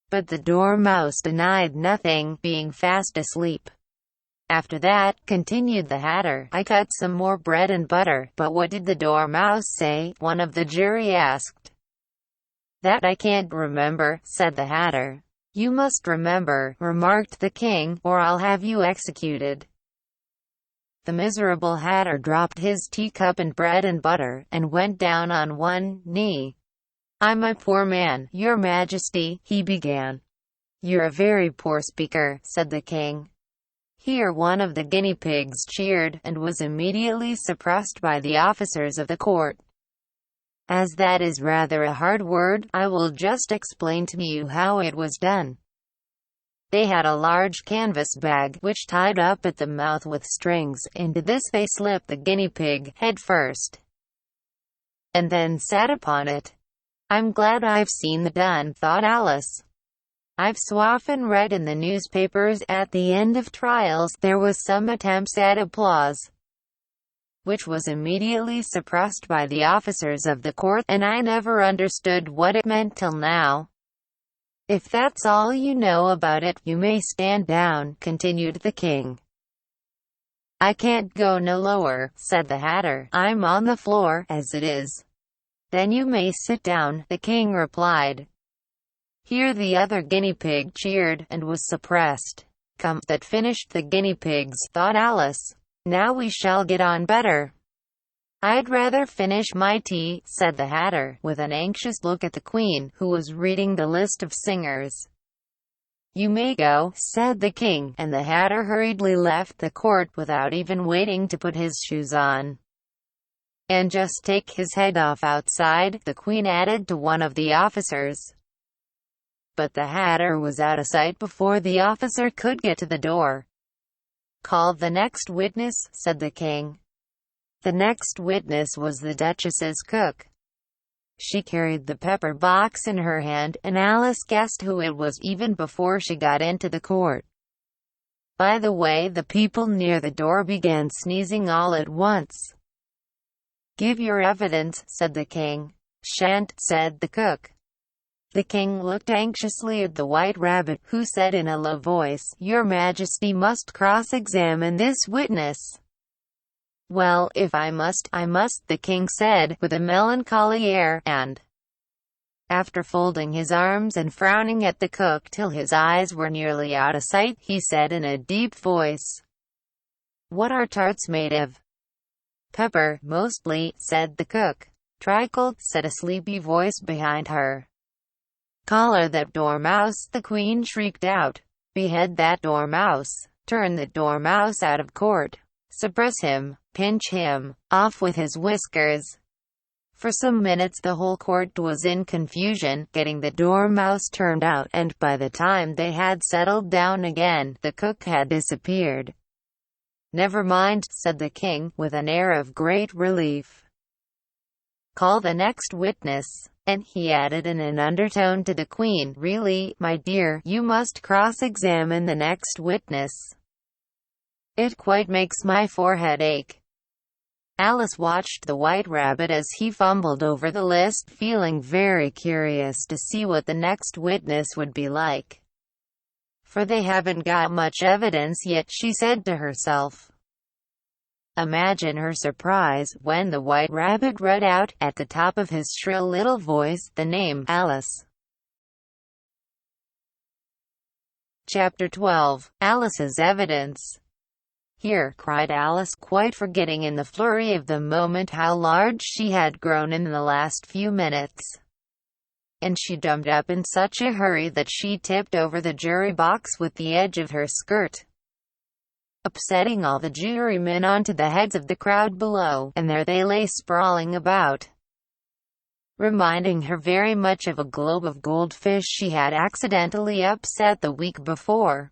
But the Dormouse denied nothing, being fast asleep. After that, continued the Hatter, I cut some more bread and butter. But what did the Dormouse say? One of the jury asked. That I can't remember, said the Hatter. You must remember, remarked the king, or I'll have you executed. The miserable Hatter dropped his teacup and bread and butter, and went down on one knee. I'm a poor man, your majesty, he began. You're a very poor speaker, said the king. Here one of the guinea pigs cheered, and was immediately suppressed by the officers of the court. As that is rather a hard word, I will just explain to you how it was done. They had a large canvas bag, which tied up at the mouth with strings. Into this they slipped the guinea pig, head first, and then sat upon it. I'm glad I've seen the done, thought Alice. I've so often read in the newspapers, at the end of trials, there was some attempts at applause, which was immediately suppressed by the officers of the court, and I never understood what it meant till now. "If that's all you know about it, you may stand down," continued the king. "I can't go no lower," said the Hatter. "I'm on the floor, as it is." "Then you may sit down," the king replied. Here the other guinea pig cheered, and was suppressed. "Come, that finished the guinea pigs," thought Alice. "Now we shall get on better." "I'd rather finish my tea," said the Hatter, with an anxious look at the Queen, who was reading the list of singers. "You may go," said the king, and the Hatter hurriedly left the court without even waiting to put his shoes on. "And just take his head off outside," the Queen added to one of the officers. But the Hatter was out of sight before the officer could get to the door. "Call the next witness," said the king. The next witness was the Duchess's cook. She carried the pepper box in her hand, and Alice guessed who it was even before she got into the court. By the way, the people near the door began sneezing all at once. "Give your evidence," said the king. "Shan't," said the cook. The king looked anxiously at the White Rabbit, who said in a low voice, "Your Majesty must cross-examine this witness." "Well, if I must, I must," the king said, with a melancholy air, and, after folding his arms and frowning at the cook till his eyes were nearly out of sight, he said in a deep voice, "What are tarts made of?" "Pepper, mostly," said the cook. "Twinkle," said a sleepy voice behind her. "Collar that dormouse," the Queen shrieked out. "Behead that dormouse. Turn the dormouse out of court. Suppress him. Pinch him. Off with his whiskers." For some minutes the whole court was in confusion, getting the dormouse turned out, and by the time they had settled down again, the cook had disappeared. "Never mind," said the king, with an air of great relief. "Call the next witness." And he added in an undertone to the Queen, "Really, my dear, you must cross-examine the next witness. It quite makes my forehead ache." Alice watched the White Rabbit as he fumbled over the list, feeling very curious to see what the next witness would be like. "For they haven't got much evidence yet," she said to herself. Imagine her surprise, when the White Rabbit read out, at the top of his shrill little voice, the name, Alice. Chapter 12. Alice's Evidence. "Here," cried Alice, quite forgetting in the flurry of the moment how large she had grown in the last few minutes. And she jumped up in such a hurry that she tipped over the jury box with the edge of her skirt, upsetting all the jurymen onto the heads of the crowd below, and there they lay sprawling about, reminding her very much of a globe of goldfish she had accidentally upset the week before.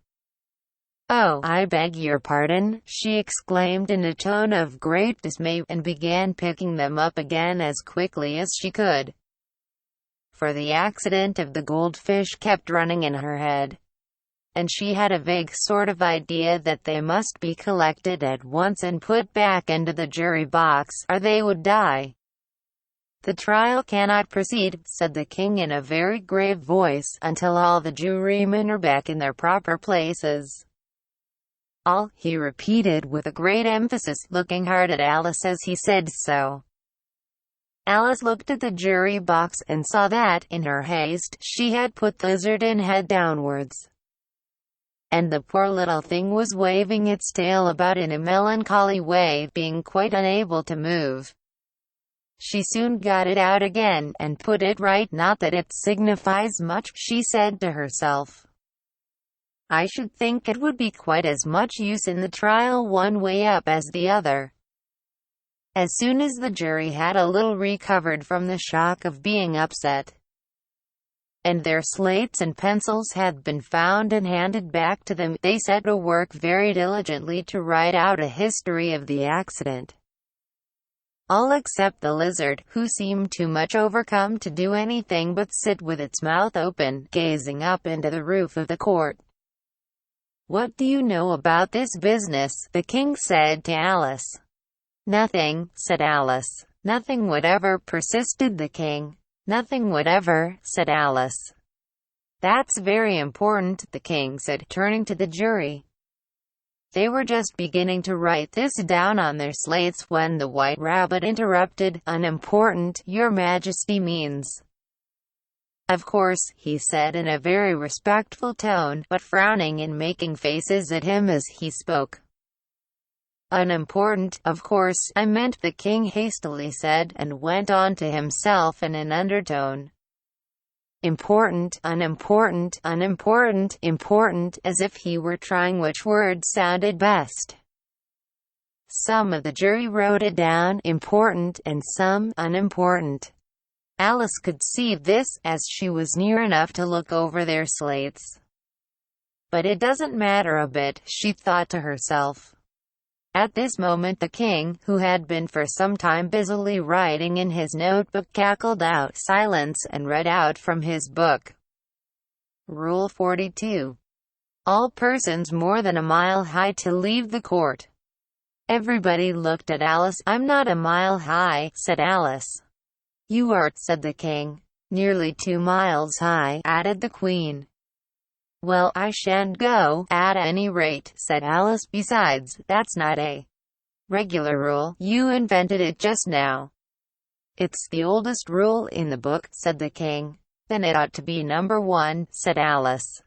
"Oh, I beg your pardon," she exclaimed in a tone of great dismay, and began picking them up again as quickly as she could, for the accident of the goldfish kept running in her head, and she had a vague sort of idea that they must be collected at once and put back into the jury box, or they would die. "The trial cannot proceed," said the king in a very grave voice, "until all the jurymen are back in their proper places." "All," he repeated with a great emphasis, looking hard at Alice as he said so. Alice looked at the jury box, and saw that, in her haste, she had put the lizard in head downwards, and the poor little thing was waving its tail about in a melancholy way, being quite unable to move. She soon got it out again, and put it right. "Not that it signifies much," she said to herself. "I should think it would be quite as much use in the trial one way up as the other." As soon as the jury had a little recovered from the shock of being upset, and their slates and pencils had been found and handed back to them, they set to work very diligently to write out a history of the accident. All except the lizard, who seemed too much overcome to do anything but sit with its mouth open, gazing up into the roof of the court. "What do you know about this business?" the king said to Alice. "Nothing," said Alice. "Nothing whatever," persisted the king. "Nothing whatever," said Alice. "That's very important," the king said, turning to the jury. They were just beginning to write this down on their slates when the White Rabbit interrupted. "Unimportant, Your Majesty means." "Of course," he said in a very respectful tone, but frowning and making faces at him as he spoke. "Unimportant, of course, I meant," the king hastily said, and went on to himself in an undertone. "Important, unimportant, unimportant, important," as if he were trying which word sounded best. Some of the jury wrote it down, important, and some, unimportant. Alice could see this, as she was near enough to look over their slates. "But it doesn't matter a bit," she thought to herself. At this moment the king, who had been for some time busily writing in his notebook, cackled out silence and read out from his book. Rule 42. All persons more than a mile high to leave the court. Everybody looked at Alice. "I'm not a mile high," said Alice. "You are," said the king. "Nearly 2 miles high," added the queen. "Well, I shan't go, at any rate," said Alice. "Besides, that's not a regular rule. You invented it just now." "It's the oldest rule in the book," said the king. "Then it ought to be number 1, said Alice.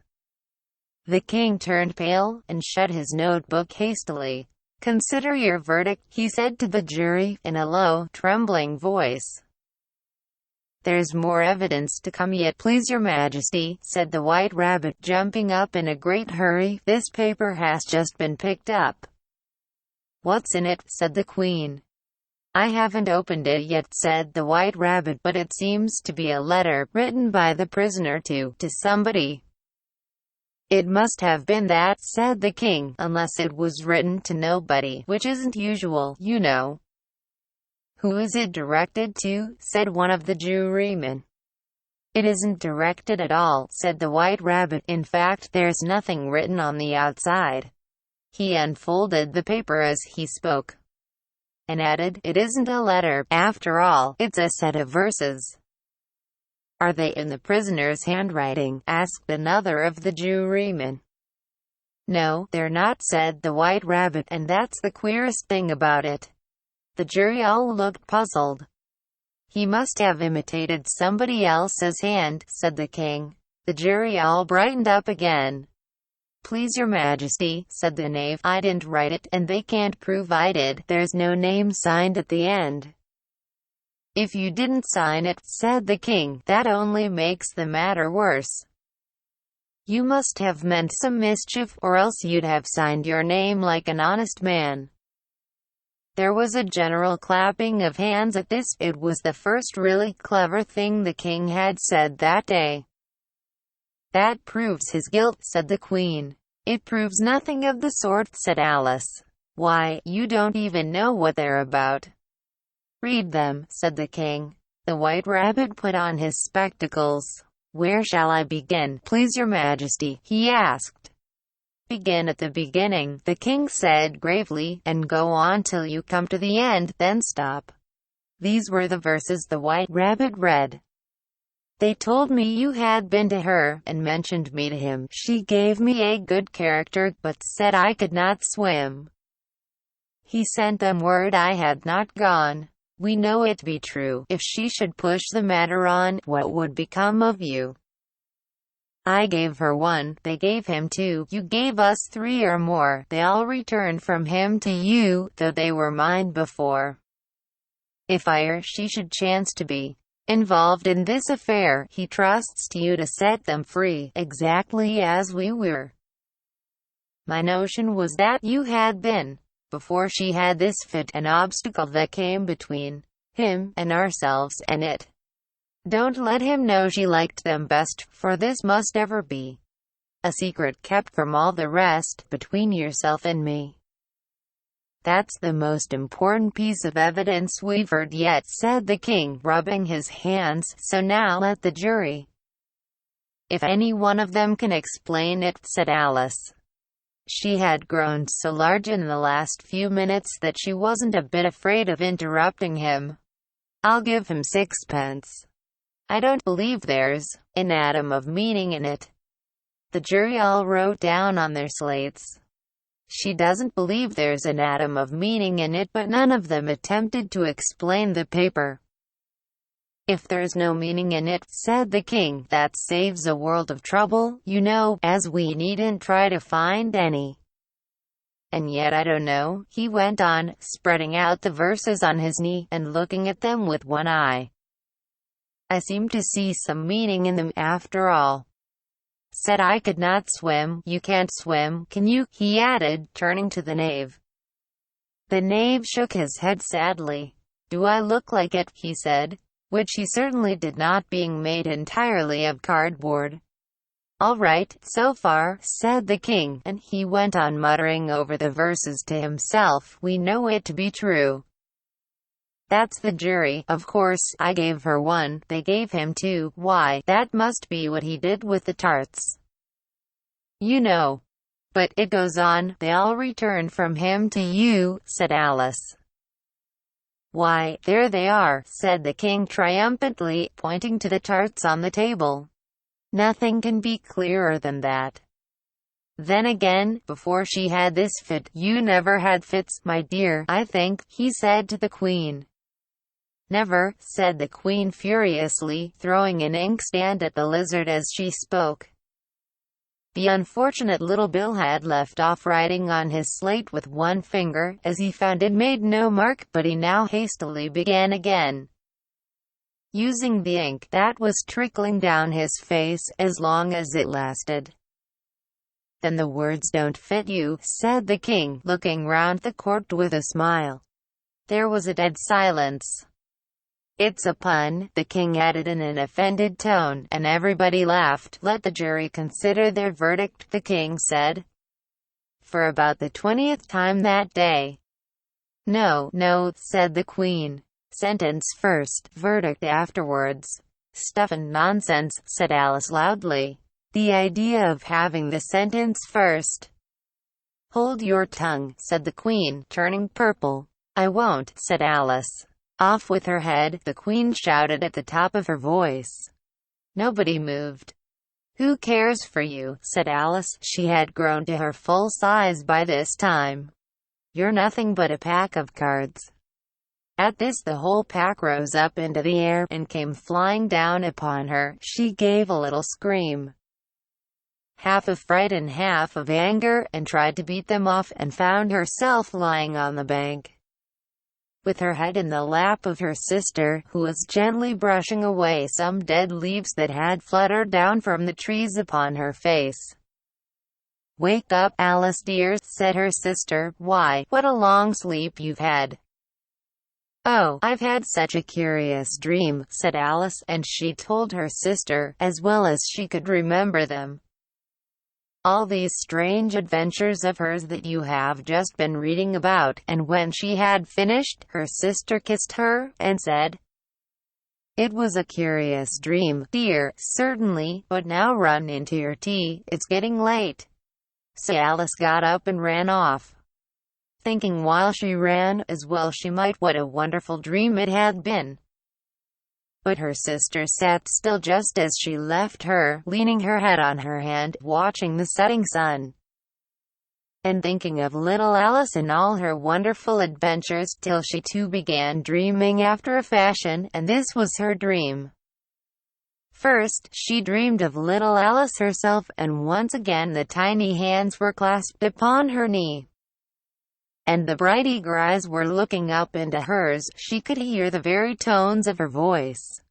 The king turned pale, and shut his notebook hastily. "Consider your verdict," he said to the jury, in a low, trembling voice. "There's more evidence to come yet, please your majesty," said the White Rabbit, jumping up in a great hurry. "This paper has just been picked up." "What's in it?" said the queen. "I haven't opened it yet," said the White Rabbit, "but it seems to be a letter, written by the prisoner to somebody." "It must have been that," said the king, "unless it was written to nobody, which isn't usual, you know." "Who is it directed to?" said one of the jurymen. "It isn't directed at all," said the White Rabbit. "In fact, there's nothing written on the outside." He unfolded the paper as he spoke, and added, "It isn't a letter, after all, it's a set of verses." "Are they in the prisoner's handwriting?" asked another of the jurymen. "No, they're not," said the White Rabbit, "and that's the queerest thing about it." The jury all looked puzzled. "He must have imitated somebody else's hand," said the king. The jury all brightened up again. "Please your majesty," said the knave, "I didn't write it, and they can't prove I did. There's no name signed at the end." "If you didn't sign it," said the king, "that only makes the matter worse. You must have meant some mischief, or else you'd have signed your name like an honest man." There was a general clapping of hands at this. It was the first really clever thing the king had said that day. "That proves his guilt," said the queen. "It proves nothing of the sort," said Alice. "Why, you don't even know what they're about." "Read them," said the king. The White Rabbit put on his spectacles. "Where shall I begin, please your majesty?" he asked. "Begin at the beginning," the king said gravely, "and go on till you come to the end, then stop." These were the verses the White Rabbit read. "They told me you had been to her, and mentioned me to him. She gave me a good character, but said I could not swim. He sent them word I had not gone. We know it to be true. If she should push the matter on, what would become of you? I gave her 1, they gave him 2, you gave us 3 or more. They all returned from him to you, though they were mine before. If I or she should chance to be involved in this affair, he trusts to you to set them free, exactly as we were. My notion was that you had been, before she had this fit, an obstacle that came between him and ourselves and it. Don't let him know she liked them best, for this must ever be a secret kept from all the rest, between yourself and me. That's the most important piece of evidence we've heard yet," said the king, rubbing his hands. "So now let the jury. If any one of them can explain it," said Alice. She had grown so large in the last few minutes that she wasn't a bit afraid of interrupting him. "I'll give him 6 pence. I don't believe there's an atom of meaning in it. The jury all wrote down on their slates. She doesn't believe there's an atom of meaning in it, but none of them attempted to explain the paper. If there's no meaning in it, said the king, that saves a world of trouble, you know, as we needn't try to find any. And yet I don't know, he went on, spreading out the verses on his knee, and looking at them with one eye. I seem to see some meaning in them after all. Said I could not swim. You can't swim, can you? He added, turning to the knave. The knave shook his head sadly. Do I look like it? He said, which he certainly did not, being made entirely of cardboard. All right, so far, said the king, and he went on muttering over the verses to himself, we know it to be true. That's the jury. Of course, I gave her 1, they gave him 2, why, that must be what he did with the tarts. You know. But, it goes on, they all returned from him to you, said Alice. Why, there they are, said the king triumphantly, pointing to the tarts on the table. Nothing can be clearer than that. Then again, before she had this fit, you never had fits, my dear, I think, he said to the queen. Never, said the queen furiously, throwing an inkstand at the lizard as she spoke. The unfortunate little Bill had left off writing on his slate with one finger, as he found it made no mark, but he now hastily began again, using the ink that was trickling down his face, as long as it lasted. Then the words don't fit you, said the king, looking round the court with a smile. There was a dead silence. It's a pun, the king added in an offended tone, and everybody laughed. Let the jury consider their verdict, the king said, for about the 20th time that day. No, no, said the queen. Sentence first, verdict afterwards. Stuff and nonsense, said Alice loudly. The idea of having the sentence first. Hold your tongue, said the queen, turning purple. I won't, said Alice. Off with her head, the queen shouted at the top of her voice. Nobody moved. Who cares for you, said Alice. She had grown to her full size by this time. You're nothing but a pack of cards. At this the whole pack rose up into the air, and came flying down upon her. She gave a little scream, half of fright and half of anger, and tried to beat them off, and found herself lying on the bank, with her head in the lap of her sister, who was gently brushing away some dead leaves that had fluttered down from the trees upon her face. Wake up, Alice dear, said her sister. Why, what a long sleep you've had. Oh, I've had such a curious dream, said Alice, and she told her sister, as well as she could remember them, all these strange adventures of hers that you have just been reading about. And when she had finished, her sister kissed her, and said, it was a curious dream, dear, certainly, but now run into your tea, it's getting late. So Alice got up and ran off, thinking while she ran, as well she might, what a wonderful dream it had been. But her sister sat still just as she left her, leaning her head on her hand, watching the setting sun, and thinking of little Alice and all her wonderful adventures, till she too began dreaming after a fashion, and this was her dream. First, she dreamed of little Alice herself, and once again the tiny hands were clasped upon her knee, and the bright eager eyes were looking up into hers. She could hear the very tones of her voice,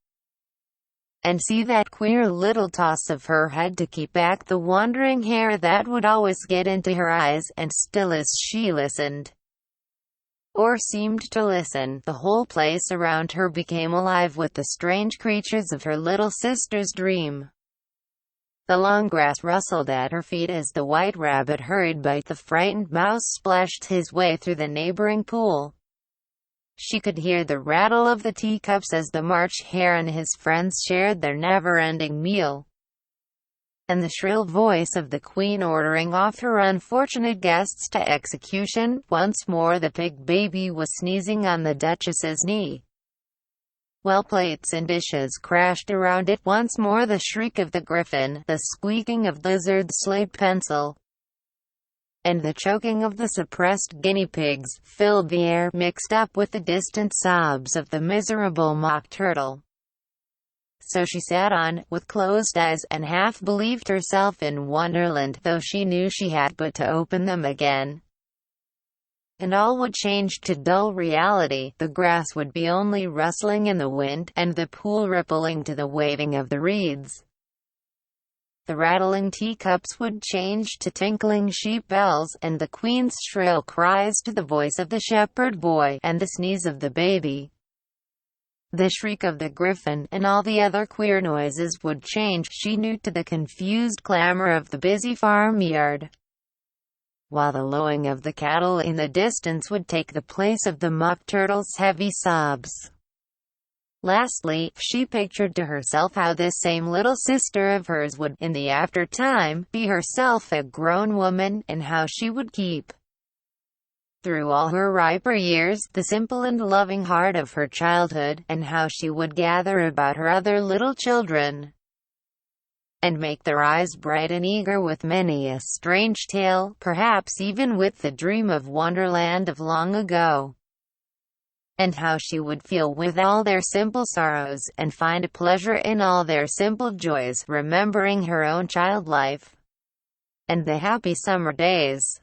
and see that queer little toss of her head to keep back the wandering hair that would always get into her eyes. And still as she listened, or seemed to listen, the whole place around her became alive with the strange creatures of her little sister's dream. The long grass rustled at her feet as the white rabbit hurried by. The frightened mouse splashed his way through the neighboring pool. She could hear the rattle of the teacups as the March Hare and his friends shared their never-ending meal, and the shrill voice of the queen ordering off her unfortunate guests to execution. Once more the pig baby was sneezing on the Duchess's knee. while plates and dishes crashed around it once more. The shriek of the griffin, the squeaking of Lizard's slate pencil, and the choking of the suppressed guinea pigs filled the air, mixed up with the distant sobs of the miserable mock turtle. So she sat on, with closed eyes, and half believed herself in Wonderland, though she knew she had but to open them again, and all would change to dull reality. The grass would be only rustling in the wind, and the pool rippling to the waving of the reeds. The rattling teacups would change to tinkling sheep bells, and the queen's shrill cries to the voice of the shepherd boy, and the sneeze of the baby. The shriek of the griffin, and all the other queer noises would change, she knew, to the confused clamor of the busy farmyard, while the lowing of the cattle in the distance would take the place of the mock turtle's heavy sobs. Lastly, she pictured to herself how this same little sister of hers would, in the after-time, be herself a grown woman, and how she would keep, through all her riper years, the simple and loving heart of her childhood, and how she would gather about her other little children, and make their eyes bright and eager with many a strange tale, perhaps even with the dream of Wonderland of long ago, and how she would feel with all their simple sorrows, and find a pleasure in all their simple joys, remembering her own child life, and the happy summer days.